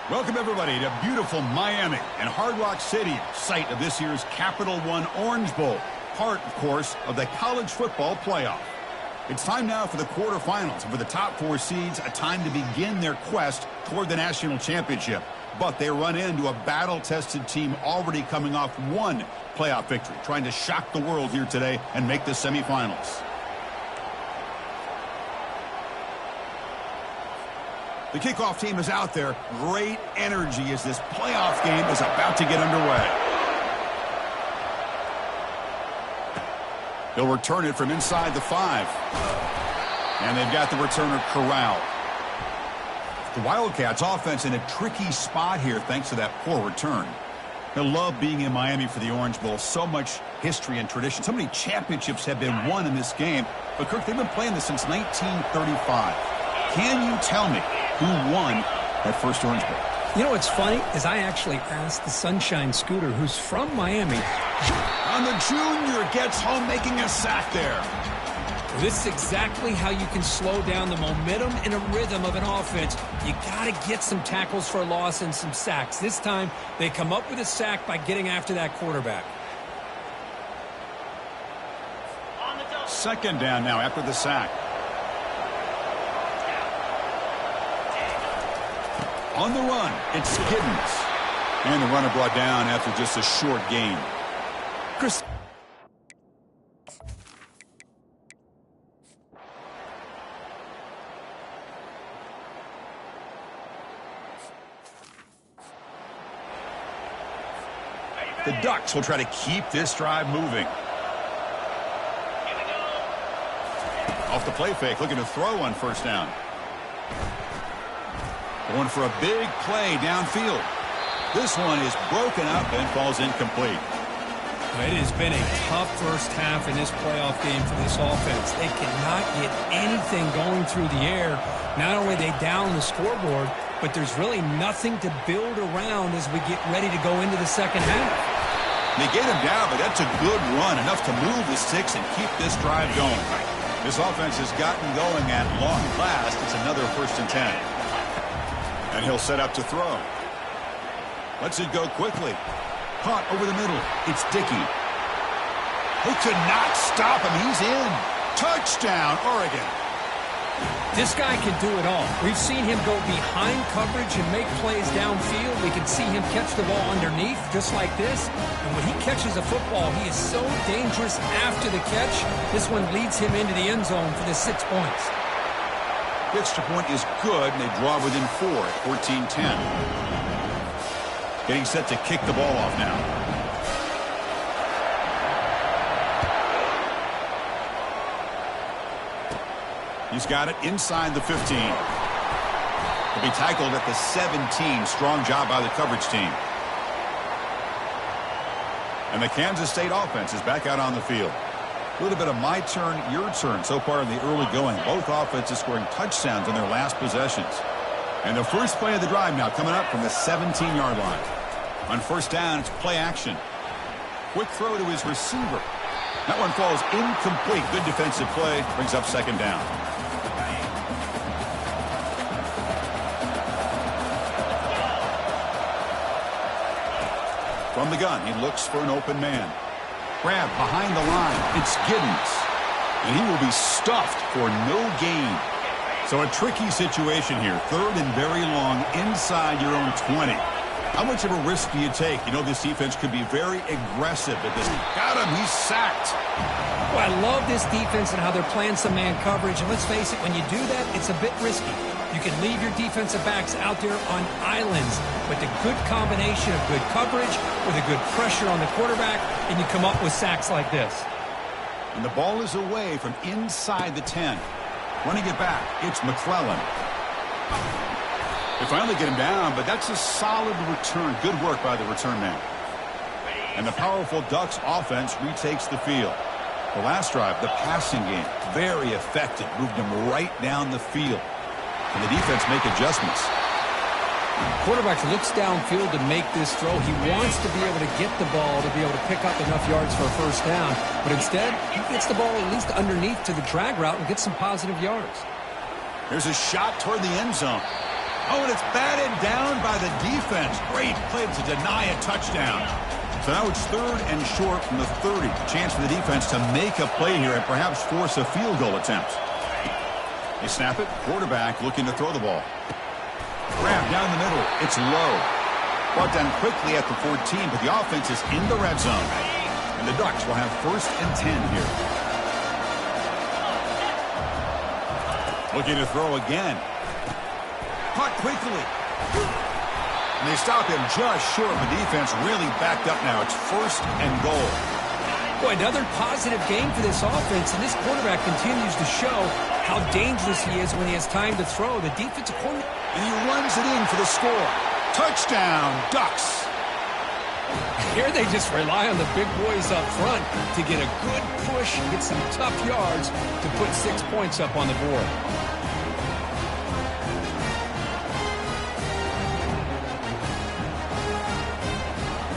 Welcome, everybody, to beautiful Miami and Hard Rock Stadium, site of this year's Capital One Orange Bowl, part, of course, of the college football playoff. It's time now for the quarterfinals, and for the top 4 seeds, a time to begin their quest toward the national championship. But they run into a battle-tested team already coming off one playoff victory, trying to shock the world here today and make the semifinals. The kickoff team is out there. Great energy as this playoff game is about to get underway. He'll return it from inside the 5. And they've got the returner corralled. The Wildcats offense in a tricky spot here thanks to that poor return. He'll love being in Miami for the Orange Bowl. So much history and tradition. So many championships have been won in this game. But, Kirk, they've been playing this since 1935. Can you tell me who won that first Orange Bowl? You know what's funny is I actually asked the Sunshine Scooter, who's from Miami. And the junior gets home making a sack there. This is exactly how you can slow down the momentum and a rhythm of an offense. You got to get some tackles for a loss and some sacks. This time, they come up with a sack by getting after that quarterback. Second down now after the sack. On the run, it's Giddens. And the runner brought down after just a short gain. Chris. The Ducks will try to keep this drive moving. Off the play fake, looking to throw on first down. Going for a big play downfield. This one is broken up and falls incomplete. It has been a tough first half in this playoff game for this offense. They cannot get anything going through the air. Not only are they down the scoreboard, but there's really nothing to build around as we get ready to go into the second half. They get him down, but that's a good run, enough to move the sticks and keep this drive going. This offense has gotten going at long last. It's another 1st and 10. And he'll set up to throw. Lets it go quickly. Caught over the middle. It's Dickey. Who could not stop him? He's in. Touchdown, Oregon. This guy can do it all. We've seen him go behind coverage and make plays downfield. We can see him catch the ball underneath just like this. And when he catches a football, he is so dangerous after the catch. This one leads him into the end zone for the 6 points. The extra point is good, and they draw within 4 at 14-10. Getting set to kick the ball off now. He's got it inside the 15. He'll be tackled at the 17. Strong job by the coverage team. And the Kansas State offense is back out on the field. A little bit of my turn, your turn so far in the early going. Both offenses scoring touchdowns on their last possessions. And the first play of the drive now coming up from the 17-yard line. On first down, it's play action. Quick throw to his receiver. That one falls incomplete. Good defensive play. Brings up second down. From the gun, he looks for an open man. Grab behind the line. It's Giddens. And he will be stuffed for no gain. So a tricky situation here. 3rd and very long inside your own 20. How much of a risk do you take? You know this defense could be very aggressive at this. Got him. He's sacked. Well, I love this defense and how they're playing some man coverage. And let's face it, when you do that, it's a bit risky. You can leave your defensive backs out there on islands. But the good combination of good coverage with a good pressure on the quarterback, and you come up with sacks like this. And the ball is away from inside the 10. Running it back, it's McClellan. They finally get him down, but that's a solid return. Good work by the return man. And the powerful Ducks offense retakes the field. The last drive, the passing game, very effective. Moved them right down the field. And the defense make adjustments. Quarterback looks downfield to make this throw. He wants to be able to get the ball to be able to pick up enough yards for a first down. But instead, he gets the ball at least underneath to the drag route and gets some positive yards. Here's a shot toward the end zone. Oh, and it's batted down by the defense. Great play to deny a touchdown. So now it's 3rd and short from the 30. Chance for the defense to make a play here and perhaps force a field goal attempt. They snap it. Quarterback looking to throw the ball. Grab down the middle. It's low. Brought down quickly at the 14, but the offense is in the red zone. And the Ducks will have 1st and 10 here. Looking to throw again. Caught quickly. And they stop him just short. The defense really backed up now. It's 1st and goal. Boy, another positive game for this offense, and this quarterback continues to show how dangerous he is when he has time to throw. The defensive coordinator. And he runs it in for the score. Touchdown, Ducks. Here they just rely on the big boys up front to get a good push and get some tough yards to put 6 points up on the board.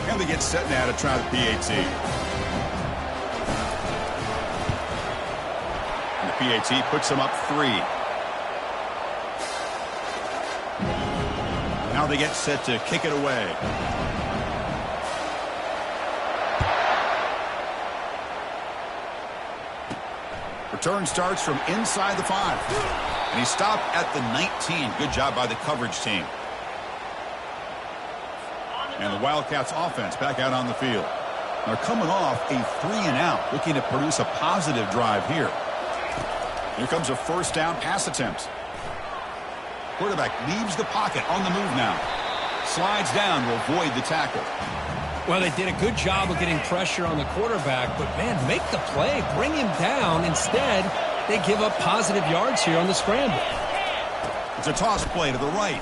And they get set now to try the PAT. And the PAT puts them up 3. Now they get set to kick it away. Return starts from inside the 5. And he stopped at the 19. Good job by the coverage team. And the Wildcats offense back out on the field. They're coming off a 3-and-out, looking to produce a positive drive here. Here comes a 1st down pass attempt. Quarterback leaves the pocket on the move now. Slides down to avoid the tackle. Well, they did a good job of getting pressure on the quarterback, but, man, make the play. Bring him down. Instead, they give up positive yards here on the scramble. It's a toss play to the right.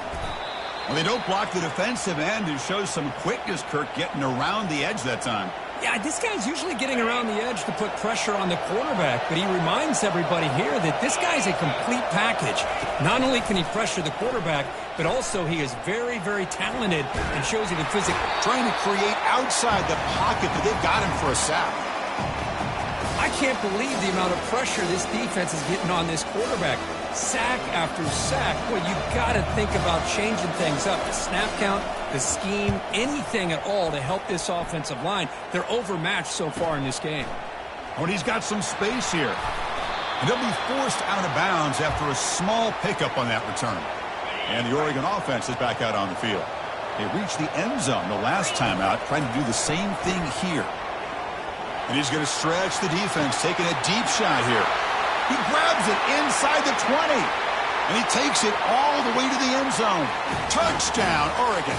Well, they don't block the defensive end, who shows some quickness, Kirk, getting around the edge that time. Yeah, this guy's usually getting around the edge to put pressure on the quarterback, but he reminds everybody here that this guy's a complete package. Not only can he pressure the quarterback, but also he is very, very talented and shows he can physically. Trying to create outside the pocket, but they've got him for a sack. I can't believe the amount of pressure this defense is getting on this quarterback. Sack after sack. Boy, you've got to think about changing things up. The snap count, the scheme, anything at all to help this offensive line. They're overmatched so far in this game. When he's got some space here. And they'll be forced out of bounds after a small pickup on that return. And the Oregon offense is back out on the field. They reached the end zone the last time out, trying to do the same thing here. And he's going to stretch the defense, taking a deep shot here. He grabs it inside the 20. And he takes it all the way to the end zone. Touchdown, Oregon.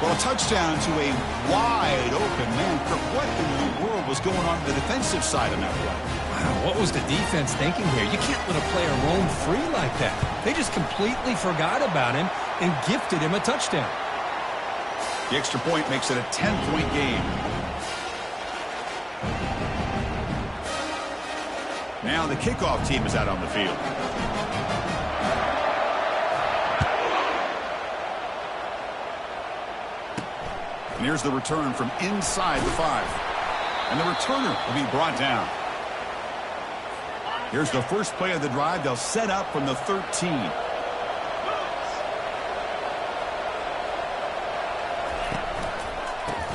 Well, a touchdown to a wide open man. What in the world was going on the defensive side of that play? Wow, what was the defense thinking here? You can't let a player roam free like that. They just completely forgot about him and gifted him a touchdown. The extra point makes it a 10-point game. Now the kickoff team is out on the field. And here's the return from inside the 5. And the returner will be brought down. Here's the first play of the drive. They'll set up from the 13.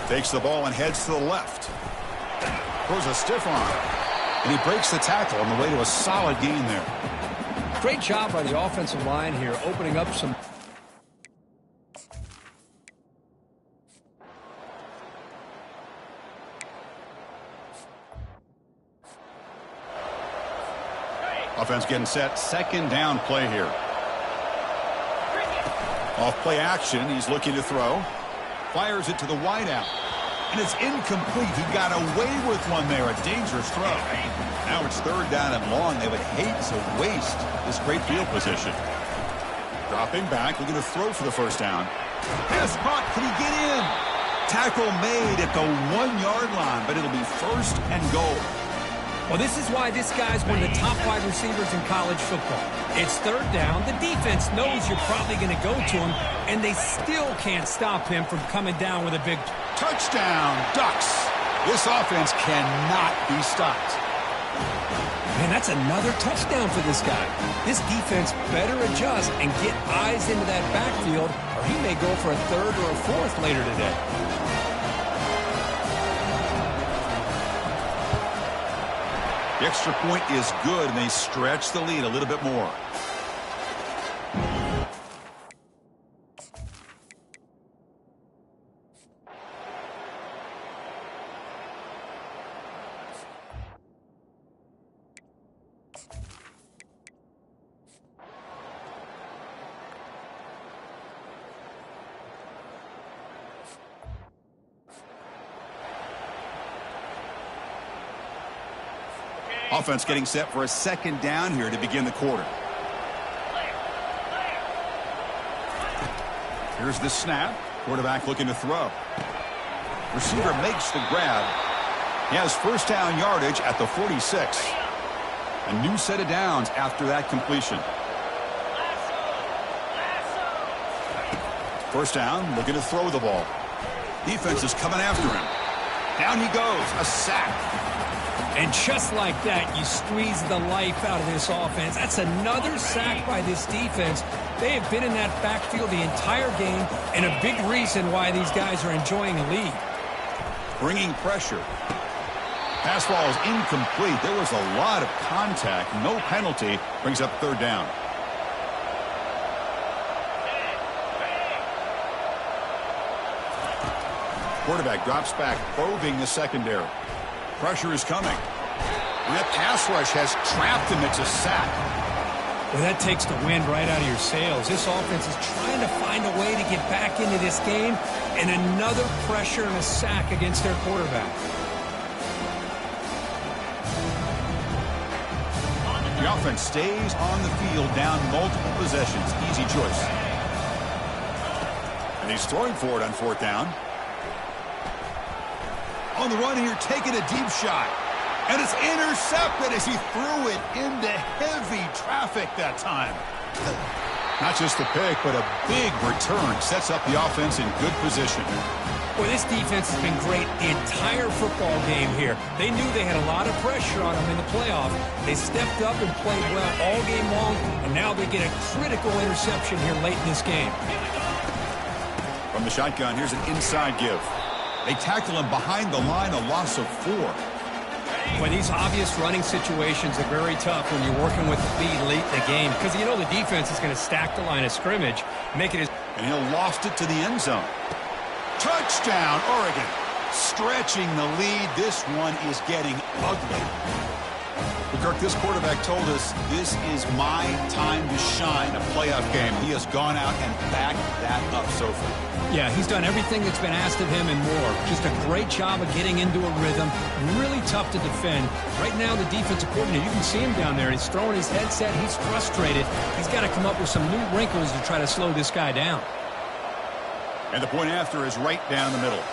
Takes the ball and heads to the left. Throws a stiff arm. And he breaks the tackle on the way to a solid gain there. Great job by the offensive line here, opening up some. Offense getting set. Second down play here. Off play action. He's looking to throw. Fires it to the wideout. And it's incomplete. He got away with one there. A dangerous throw. Now it's 3rd down and long. They would hate to waste this great field position. Dropping back. Looking to throw for the first down. Pass caught. Can he get in? Tackle made at the 1-yard line, but it'll be 1st and goal. Well, this is why this guy's one of the top wide receivers in college football. It's 3rd down. The defense knows you're probably going to go to him, and they still can't stop him from coming down with a big touchdown, Ducks. This offense cannot be stopped. Man, that's another touchdown for this guy. This defense better adjust and get eyes into that backfield, or he may go for a third or a fourth later today. The extra point is good, and they stretch the lead a little bit more. Offense getting set for a second down here to begin the quarter. Here's the snap. Quarterback looking to throw. Receiver makes the grab. He has first down yardage at the 46. A new set of downs after that completion. First down, looking to throw the ball. Defense is coming after him. Down he goes, a sack. And just like that, you squeeze the life out of this offense. That's another sack by this defense. They have been in that backfield the entire game, and a big reason why these guys are enjoying a lead. Bringing pressure. Pass ball is incomplete. There was a lot of contact. No penalty. Brings up third down. Quarterback drops back, probing the secondary. Pressure is coming. That pass rush has trapped him. It's a sack. Well, that takes the wind right out of your sails. This offense is trying to find a way to get back into this game, and another pressure and a sack against their quarterback. The offense stays on the field down multiple possessions. Easy choice. And he's throwing for it on fourth down. On the run here, taking a deep shot. And it's intercepted as he threw it into heavy traffic that time. Not just the pick, but a big return. Sets up the offense in good position. Boy, this defense has been great the entire football game here. They knew they had a lot of pressure on them in the playoff. They stepped up and played well all game long, and now they get a critical interception here late in this game. From the shotgun, here's an inside give. They tackle him behind the line, a loss of 4. Well, these obvious running situations are very tough when you're working with the lead late in the game because you know the defense is going to stack the line of scrimmage, make it as... And he'll lost it to the end zone. Touchdown, Oregon. Stretching the lead. This one is getting ugly. But Kirk, this quarterback told us this is my time to shine, a playoff game. He has gone out and backed that up so far. Yeah, he's done everything that's been asked of him and more. Just a great job of getting into a rhythm. Really tough to defend. Right now, the defensive coordinator, you can see him down there. He's throwing his headset. He's frustrated. He's got to come up with some new wrinkles to try to slow this guy down. And the point after is right down the middle.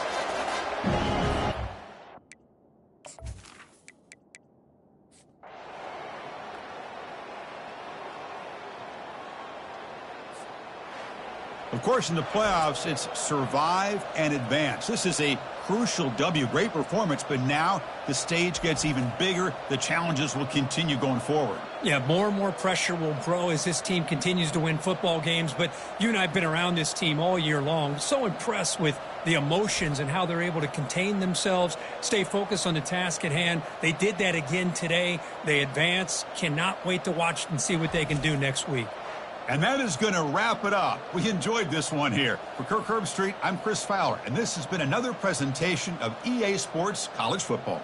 Of course, in the playoffs, it's survive and advance. This is a crucial W. Great performance, but now the stage gets even bigger. The challenges will continue going forward. Yeah, more and more pressure will grow as this team continues to win football games. But you and I have been around this team all year long. So impressed with the emotions and how they're able to contain themselves, stay focused on the task at hand. They did that again today. They advance. Cannot wait to watch and see what they can do next week. And that is going to wrap it up. We enjoyed this one here. For Kirk Herbstreit, I'm Chris Fowler, and this has been another presentation of EA Sports College Football.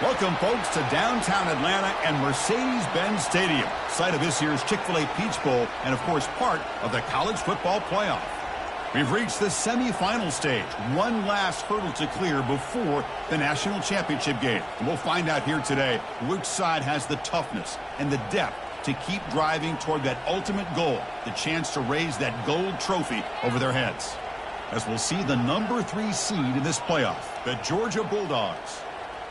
Welcome, folks, to downtown Atlanta and Mercedes-Benz Stadium, site of this year's Chick-fil-A Peach Bowl and, of course, part of the college football playoff. We've reached the semifinal stage, one last hurdle to clear before the national championship game. And we'll find out here today which side has the toughness and the depth to keep driving toward that ultimate goal, the chance to raise that gold trophy over their heads. As we'll see the number 3 seed in this playoff, the Georgia Bulldogs,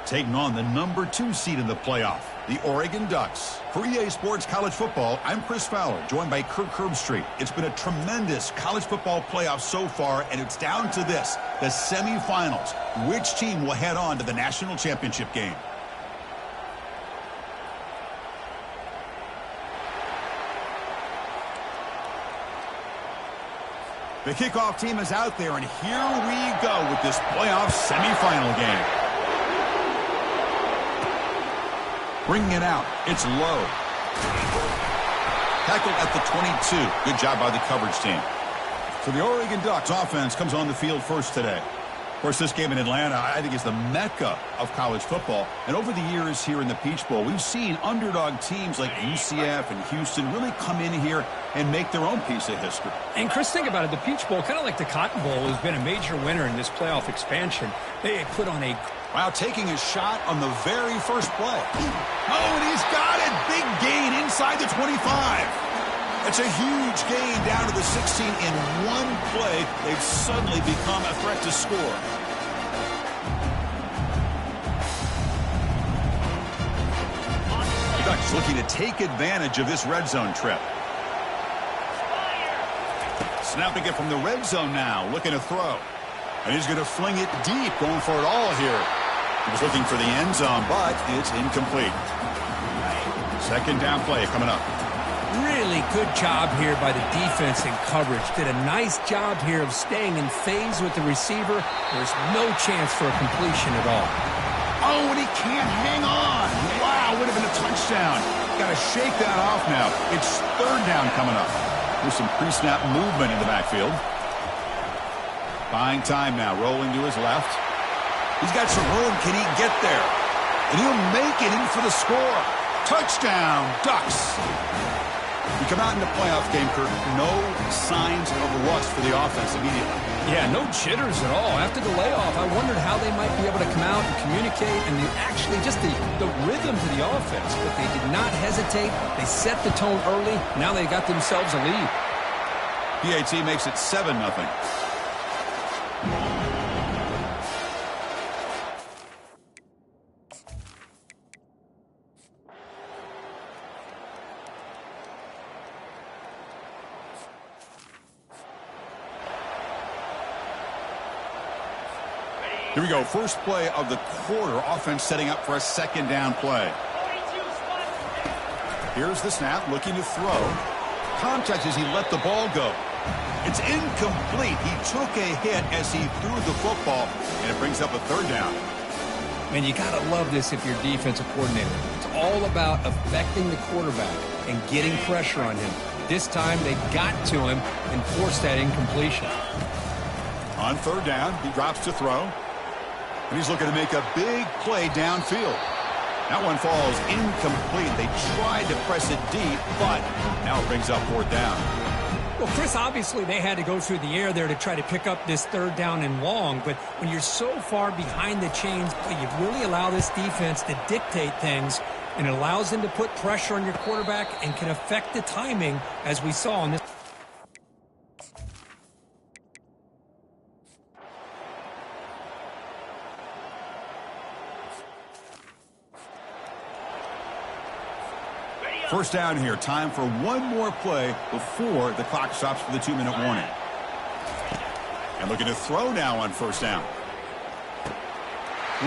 taking on the number 2 seed in the playoff, the Oregon Ducks. For EA Sports College Football, I'm Chris Fowler, joined by Kirk Herbstreit. It's been a tremendous college football playoff so far, and it's down to this, the semifinals. Which team will head on to the national championship game? The kickoff team is out there, and here we go with this playoff semifinal game. Bringing it out. It's low. Tackled at the 22. Good job by the coverage team. So the Oregon Ducks offense comes on the field first today. Of course, this game in Atlanta, I think, is the mecca of college football. And over the years here in the Peach Bowl, we've seen underdog teams like UCF and Houston really come in here and make their own piece of history. And, Chris, think about it. The Peach Bowl, kind of like the Cotton Bowl, has been a major winner in this playoff expansion. They put on a... Wow, taking a shot on the very first play. Oh, and he's got it. Big gain inside the 25. It's a huge gain down to the 16 in one play. They've suddenly become a threat to score. The Ducks looking to take advantage of this red zone trip. Snapping it from the red zone now, looking to throw. And he's going to fling it deep, going for it all here. He was looking for the end zone, but it's incomplete. Second down play coming up. Really good job here by the defense in coverage. Did a nice job here of staying in phase with the receiver. There's no chance for a completion at all. Oh, and he can't hang on. Wow, would have been a touchdown. Got to shake that off now. It's third down coming up. There's some pre-snap movement in the backfield. Buying time now, rolling to his left. He's got some room. Can he get there? And he'll make it in for the score. Touchdown, Ducks. We come out in the playoff game, Kirk, no signs of rust for the offense immediately. Yeah, no jitters at all. After the layoff, I wondered how they might be able to come out and communicate and actually just the rhythm to the offense. But they did not hesitate. They set the tone early. Now they got themselves a lead. PAT makes it 7-0. Here we go. First play of the quarter. Offense setting up for a second down play. Here's the snap, looking to throw. Contact as he let the ball go. It's incomplete. He took a hit as he threw the football, and it brings up a third down. Man, you got to love this if you're defensive coordinator. It's all about affecting the quarterback and getting pressure on him. This time they got to him and forced that incompletion. On third down, he drops to throw. And he's looking to make a big play downfield. That one falls incomplete. They tried to press it deep, but now it brings up fourth down. Well, Chris, obviously they had to go through the air there to try to pick up this third down and long, but when you're so far behind the chains, you really allow this defense to dictate things, and it allows them to put pressure on your quarterback and can affect the timing, as we saw in this. First down here. Time for one more play before the clock stops for the 2-minute warning. And looking to throw now on first down.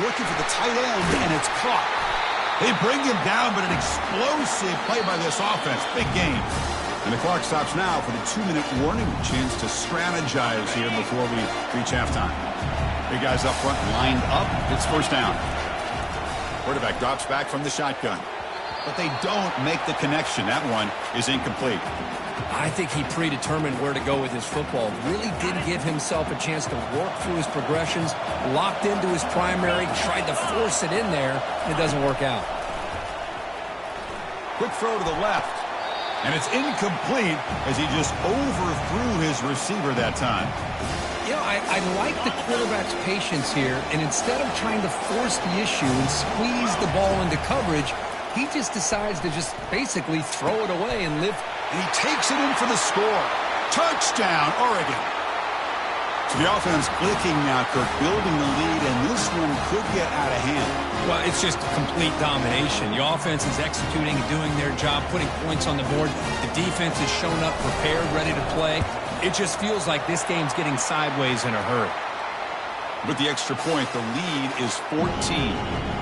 Looking for the tight end, and it's caught. They bring him down, but an explosive play by this offense. Big game. And the clock stops now for the 2-minute warning. A chance to strategize here before we reach halftime. Big guys up front lined up. It's first down. Quarterback drops back from the shotgun. But they don't make the connection. That one is incomplete. I think he predetermined where to go with his football. Really didn't give himself a chance to work through his progressions. Locked into his primary, tried to force it in there, and it doesn't work out. Quick throw to the left. And it's incomplete as he just overthrew his receiver that time. You know, I like the quarterback's patience here, and instead of trying to force the issue and squeeze the ball into coverage, he just decides to just basically throw it away and live. And he takes it in for the score. Touchdown, Oregon. So the offense clicking now, Kirk, building the lead, and this one could get out of hand. Well, it's just complete domination. The offense is executing and doing their job, putting points on the board. The defense has shown up prepared, ready to play. It just feels like this game's getting sideways in a hurry. With the extra point, the lead is 14.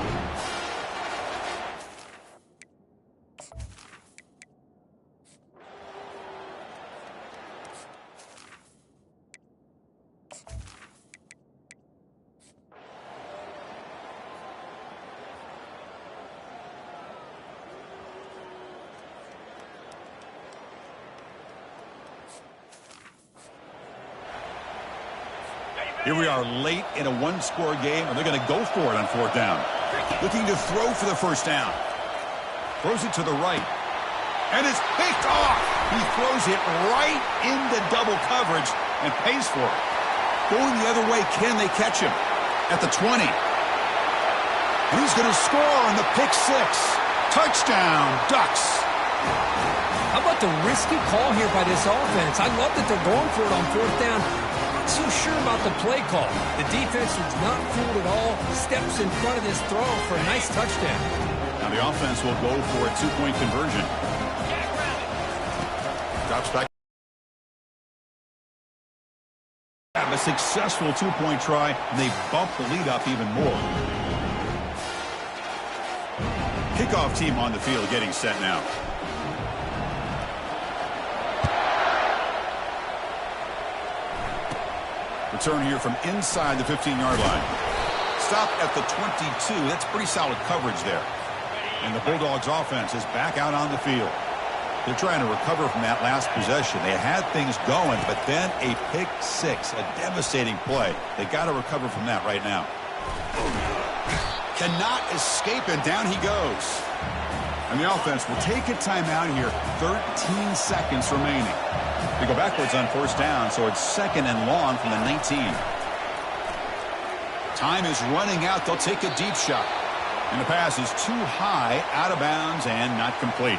Here we are late in a one-score game, and they're going to go for it on fourth down. Looking to throw for the first down. Throws it to the right. And it's picked off. He throws it right into double coverage and pays for it. Going the other way, can they catch him? At the 20. And he's going to score on the pick six. Touchdown, Ducks. How about the risky call here by this offense? I love that they're going for it on fourth down. So sure about the play call. The defense was not fooled at all. Steps in front of this throw for a nice touchdown. Now the offense will go for a two-point conversion. Drops back. A successful two-point try, and they bump the lead up even more. Kickoff team on the field getting set now. Return here from inside the 15-yard line. Stop at the 22. That's pretty solid coverage there. And the Bulldogs offense is back out on the field. They're trying to recover from that last possession. They had things going, but then a pick six, a devastating play. They got to recover from that right now. Cannot escape, and down he goes. And the offense will take a timeout here. 13 seconds remaining. They go backwards on first down, so it's second and long from the 19. Time is running out. They'll take a deep shot. And the pass is too high, out of bounds, and not complete.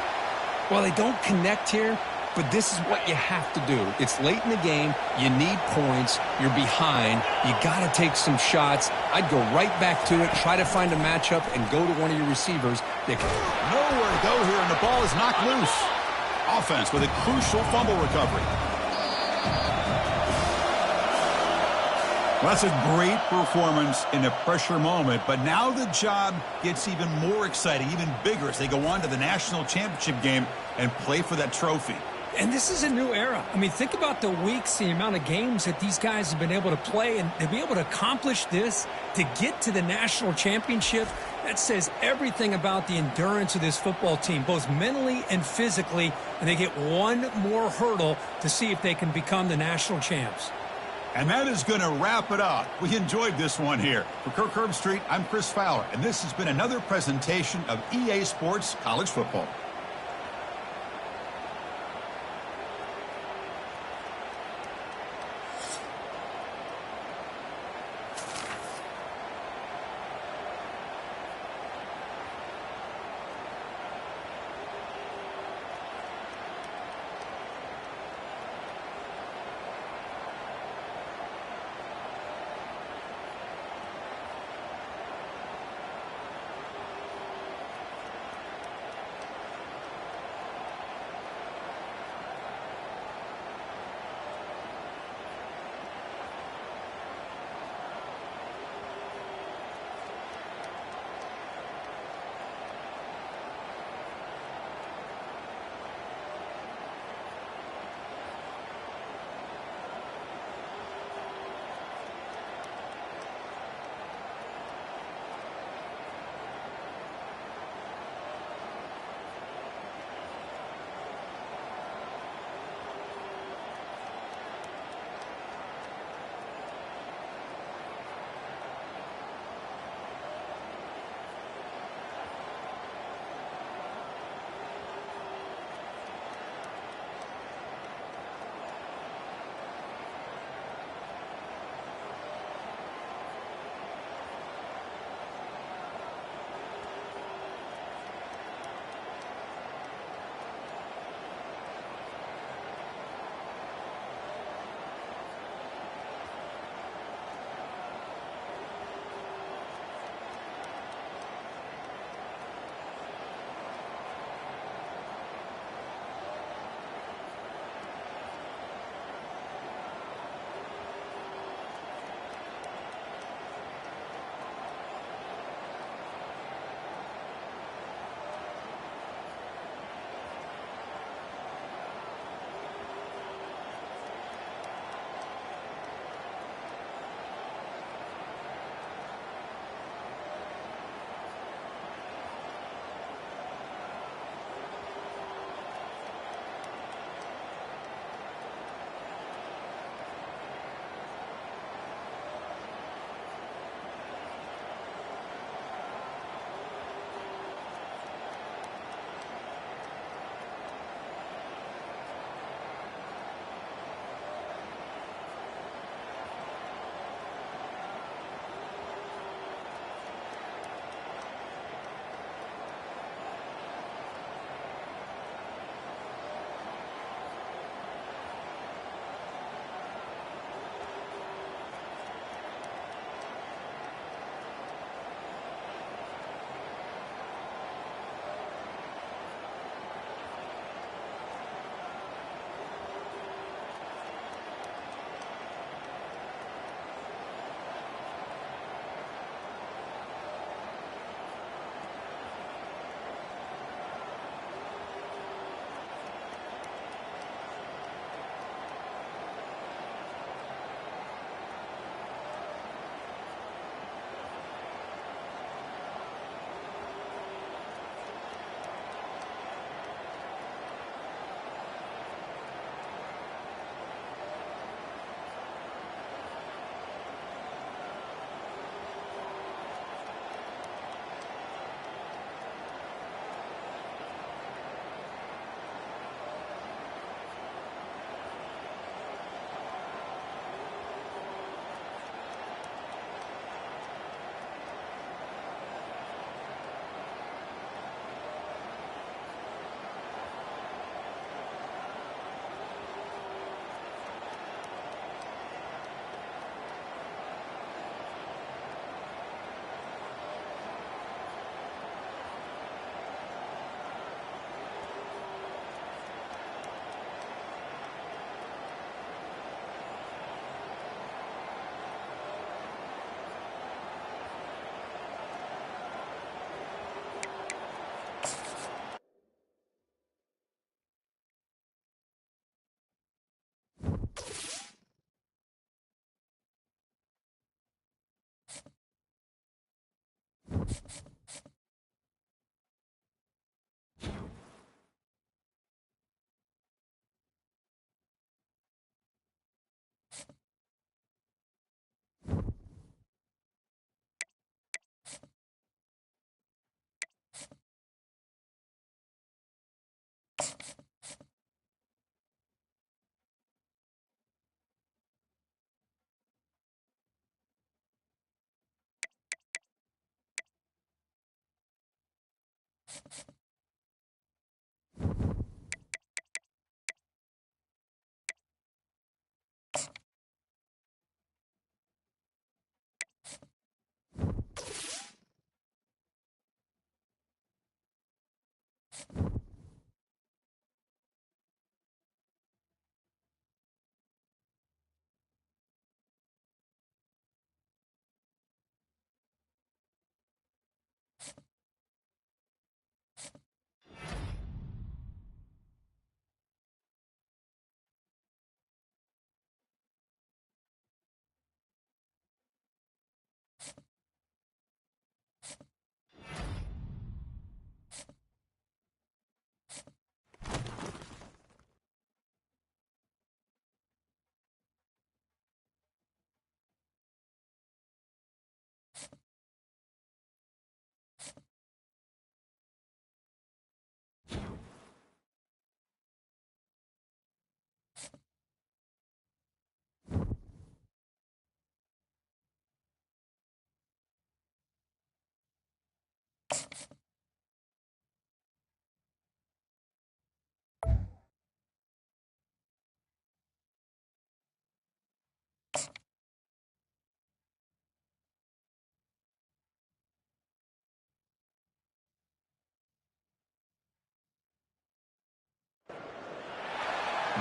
Well, they don't connect here, but this is what you have to do. It's late in the game. You need points. You're behind. You got to take some shots. I'd go right back to it, try to find a matchup, and go to one of your receivers. Nowhere to go here, and the ball is knocked loose. Offense with a crucial fumble recovery. Well, that's a great performance in a pressure moment, but now the job gets even more exciting, even bigger as they go on to the national championship game and play for that trophy. And this is a new era. I mean, think about the weeks, the amount of games that these guys have been able to play, and to be able to accomplish this, to get to the national championship, that says everything about the endurance of this football team, both mentally and physically, and they get one more hurdle to see if they can become the national champs. And that is going to wrap it up. We enjoyed this one here. For Kirk Herbstreit, I'm Chris Fowler, and this has been another presentation of EA Sports College Football.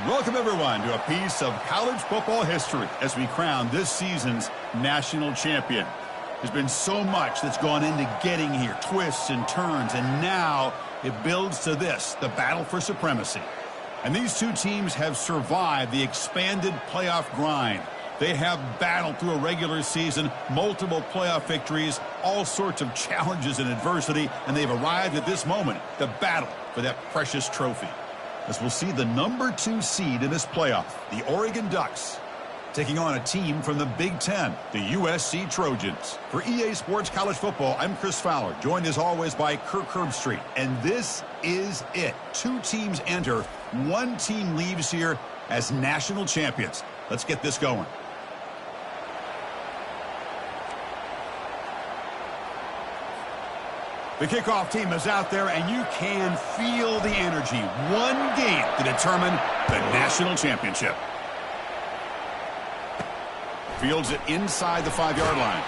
Welcome, everyone, to a piece of college football history as we crown this season's national champion. There's been so much that's gone into getting here, twists and turns, and now it builds to this, the battle for supremacy. And these two teams have survived the expanded playoff grind. They have battled through a regular season, multiple playoff victories, all sorts of challenges and adversity, and they've arrived at this moment, the battle for that precious trophy. As we'll see the number 2 seed in this playoff, the Oregon Ducks, taking on a team from the Big Ten, the USC Trojans. For EA Sports College Football, I'm Chris Fowler, joined as always by Kirk Herbstreit. And this is it. 2 teams enter, 1 team leaves here as national champions. Let's get this going. The kickoff team is out there, and you can feel the energy. 1 game to determine the national championship. Fields it inside the 5-yard line.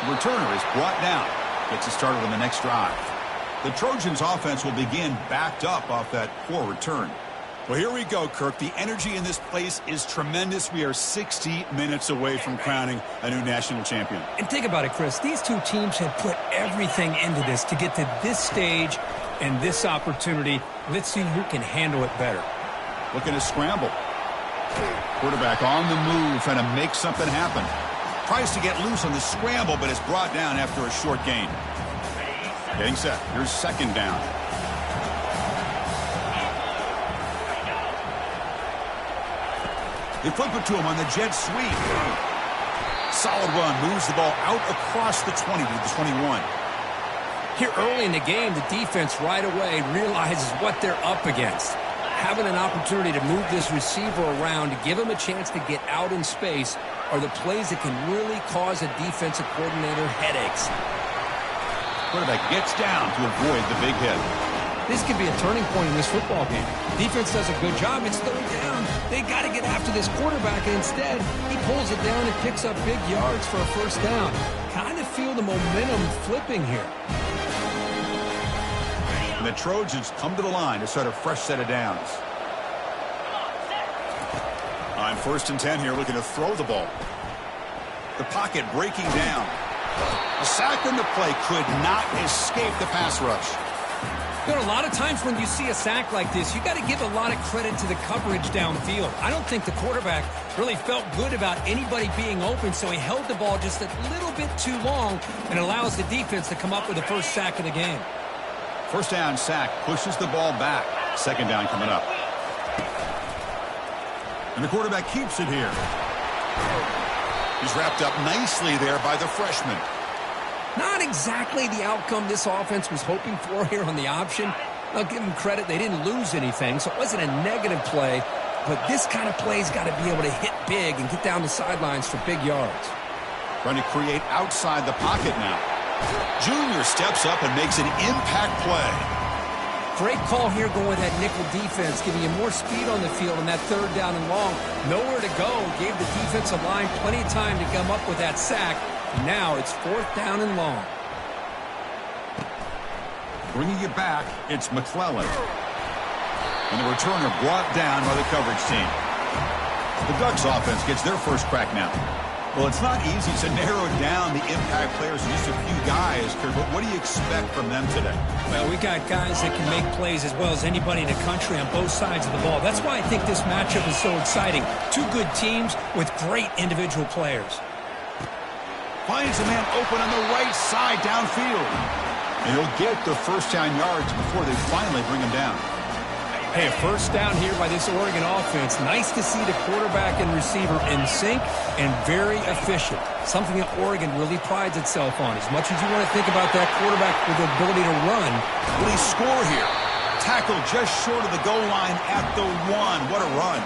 The returner is brought down. Gets it started on the next drive. The Trojans' offense will begin backed up off that poor return. Well, here we go, Kirk. The energy in this place is tremendous. We are 60 minutes away from crowning a new national champion. And think about it, Chris. These two teams have put everything into this to get to this stage and this opportunity. Let's see who can handle it better. Looking to scramble. Quarterback on the move, trying to make something happen. Tries to get loose on the scramble, but is brought down after a short gain. Getting set. Here's second down. They flip it to him on the jet sweep. Solid run. Moves the ball out across the 20 to the 21. Here early in the game, the defense right away realizes what they're up against. Having an opportunity to move this receiver around to give him a chance to get out in space are the plays that can really cause a defensive coordinator headaches. Quarterback gets down to avoid the big hit. This could be a turning point in this football game. Defense does a good job. It's third down. They got to get after this quarterback, and instead, he pulls it down and picks up big yards for a first down. Kind of feel the momentum flipping here. And the Trojans come to the line to start a fresh set of downs. On 1st and 10 here, looking to throw the ball. The pocket breaking down. A sack on the play could not escape the pass rush. You know, a lot of times when you see a sack like this, you got to give a lot of credit to the coverage downfield. I don't think the quarterback really felt good about anybody being open, so he held the ball just a little bit too long and allows the defense to come up with the first sack of the game. First down sack pushes the ball back. Second down coming up. And the quarterback keeps it here. He's wrapped up nicely there by the freshman. Not exactly the outcome this offense was hoping for here on the option. I'll give them credit. They didn't lose anything, so it wasn't a negative play. But this kind of play's got to be able to hit big and get down the sidelines for big yards. Trying to create outside the pocket now. Junior steps up and makes an impact play. Great call here going with that nickel defense, giving you more speed on the field on that third down and long. Nowhere to go. Gave the defensive line plenty of time to come up with that sack. And now it's fourth down and long. Bringing it back, it's McClellan. And the returner brought down by the coverage team. The Ducks offense gets their first crack now. Well, it's not easy to narrow down the impact players in just a few guys, Kurt, but what do you expect from them today? Well, we got guys that can make plays as well as anybody in the country on both sides of the ball. That's why I think this matchup is so exciting. Two good teams with great individual players. Finds a man open on the right side downfield. And he'll get the first down yards before they finally bring him down. Hey, a first down here by this Oregon offense. Nice to see the quarterback and receiver in sync and very efficient. Something that Oregon really prides itself on. As much as you want to think about that quarterback with the ability to run. Will he score here? Tackled just short of the goal line at the 1. What a run.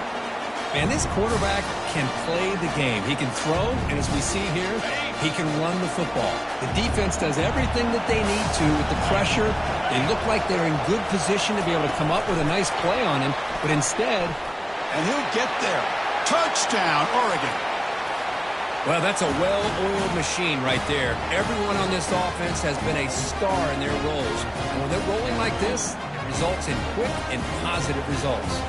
Man, this quarterback can play the game. He can throw, and as we see here, he can run the football. The defense does everything that they need to with the pressure. They look like they're in good position to be able to come up with a nice play on him, but instead... And he'll get there. Touchdown, Oregon. Well, that's a well-oiled machine right there. Everyone on this offense has been a star in their roles. And when they're rolling like this, it results in quick and positive results.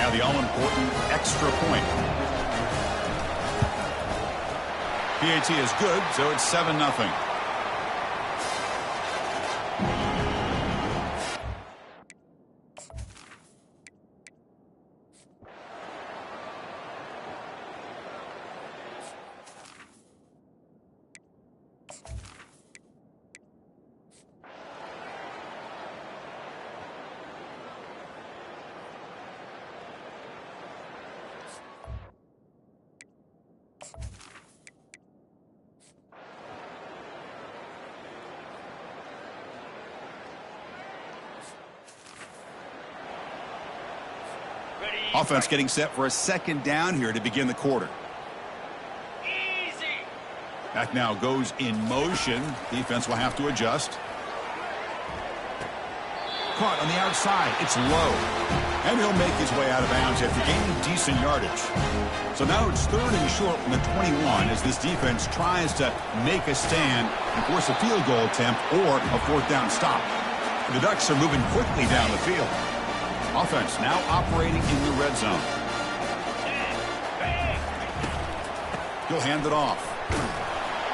Now the all-important extra point. PAT is good, so it's 7-0. Offense getting set for a second down here to begin the quarter. Easy. Back now goes in motion. Defense will have to adjust. Caught on the outside. It's low. And he'll make his way out of bounds after gaining decent yardage. So now it's third and short from the 21 as this defense tries to make a stand and force a field goal attempt or a fourth down stop. The Ducks are moving quickly down the field. Offense now operating in the red zone. He'll hand it off.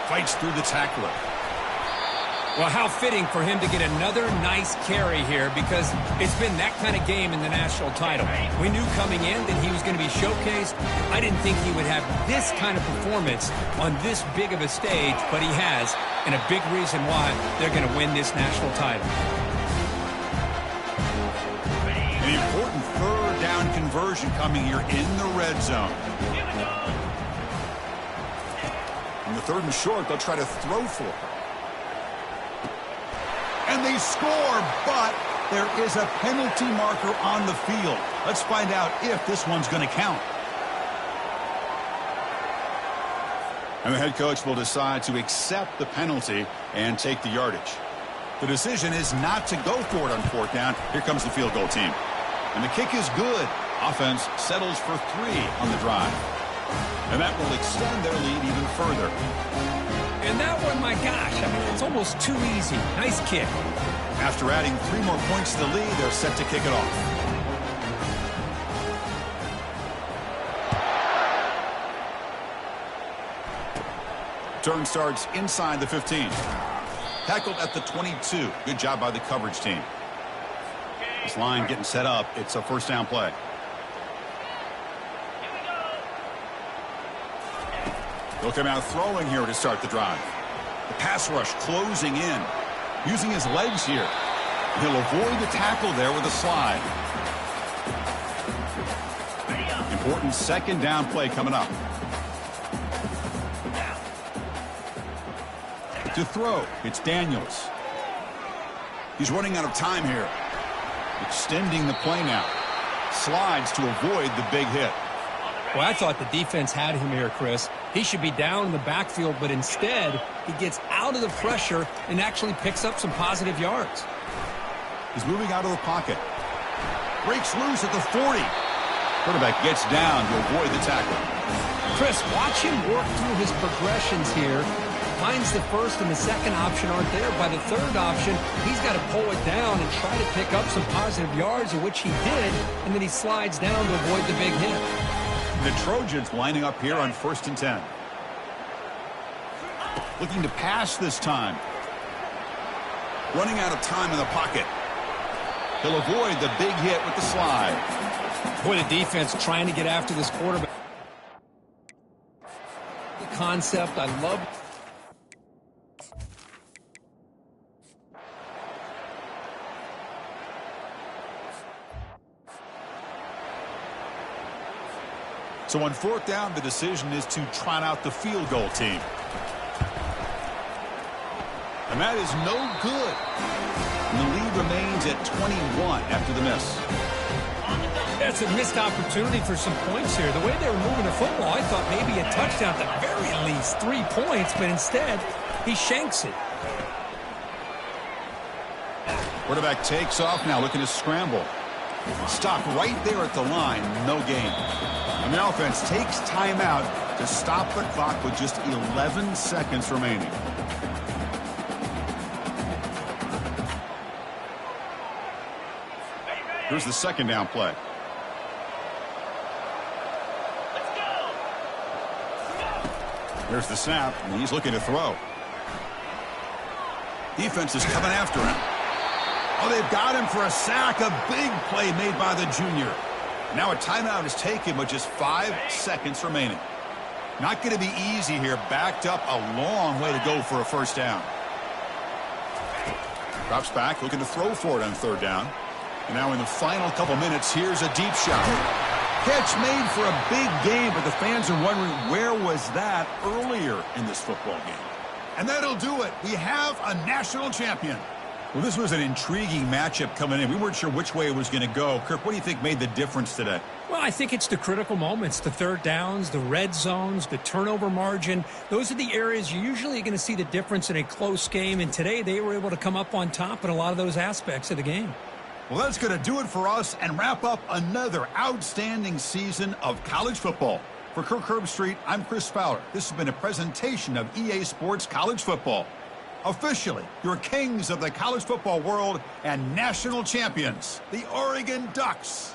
Fights through the tackler. Well, how fitting for him to get another nice carry here because it's been that kind of game in the national title. We knew coming in that he was going to be showcased. I didn't think he would have this kind of performance on this big of a stage, but he has, and a big reason why they're going to win this national title. An important third down conversion coming here in the red zone. In the third and short, they'll try to throw for it. And they score, but there is a penalty marker on the field. Let's find out if this one's going to count. And the head coach will decide to accept the penalty and take the yardage. The decision is not to go for it on fourth down. Here comes the field goal team. And the kick is good. Offense settles for 3 on the drive. And that will extend their lead even further. And that one, my gosh, I mean, it's almost too easy. Nice kick. After adding 3 more points to the lead, they're set to kick it off. Turn starts inside the 15. Tackled at the 22. Good job by the coverage team. This line getting set up. It's a first down play. He'll come out throwing here to start the drive. The pass rush closing in. Using his legs here. He'll avoid the tackle there with a slide. Important second down play coming up. To throw, it's Daniels. He's running out of time here. Extending the play now. Slides to avoid the big hit. Well, I thought the defense had him here, Chris. He should be down in the backfield, but instead, he gets out of the pressure and actually picks up some positive yards. He's moving out of the pocket. Breaks loose at the 40. Quarterback gets down to avoid the tackle. Chris, watch him work through his progressions here. Finds the first and the second option aren't there. By the third option, he's got to pull it down and try to pick up some positive yards, of which he did, and then he slides down to avoid the big hit. The Trojans lining up here on 1st and 10. Looking to pass this time. Running out of time in the pocket. He'll avoid the big hit with the slide. Boy, the defense trying to get after this quarterback. The concept, I love. So on 4th down, the decision is to trot out the field goal team. And that is no good. And the lead remains at 21 after the miss. That's a missed opportunity for some points here. The way they were moving the football, I thought maybe a touchdown at the very least, 3 points, but instead, he shanks it. Quarterback takes off now, looking to scramble. Stop right there at the line, no gain. And the offense takes timeout to stop the clock with just 11 seconds remaining. Here's the second down play. There's the snap, and he's looking to throw. Defense is coming after him. Oh, they've got him for a sack. A big play made by the junior. Now a timeout is taken with just 5 seconds remaining. Not going to be easy here. Backed up a long way to go for a first down. Drops back, looking to throw for it on 3rd down. And now in the final couple minutes, here's a deep shot. Catch made for a big game, but the fans are wondering where was that earlier in this football game. And that'll do it. We have a national champion. Well, this was an intriguing matchup coming in. We weren't sure which way it was going to go. Kirk, what do you think made the difference today? Well, I think it's the critical moments, the 3rd downs, the red zones, the turnover margin. Those are the areas you're usually going to see the difference in a close game, and today they were able to come up on top in a lot of those aspects of the game. Well, that's going to do it for us and wrap up another outstanding season of college football. For Kirk Herbstreit, I'm Chris Fowler. This has been a presentation of EA Sports College Football. Officially, your kings of the college football world and national champions, the Oregon Ducks.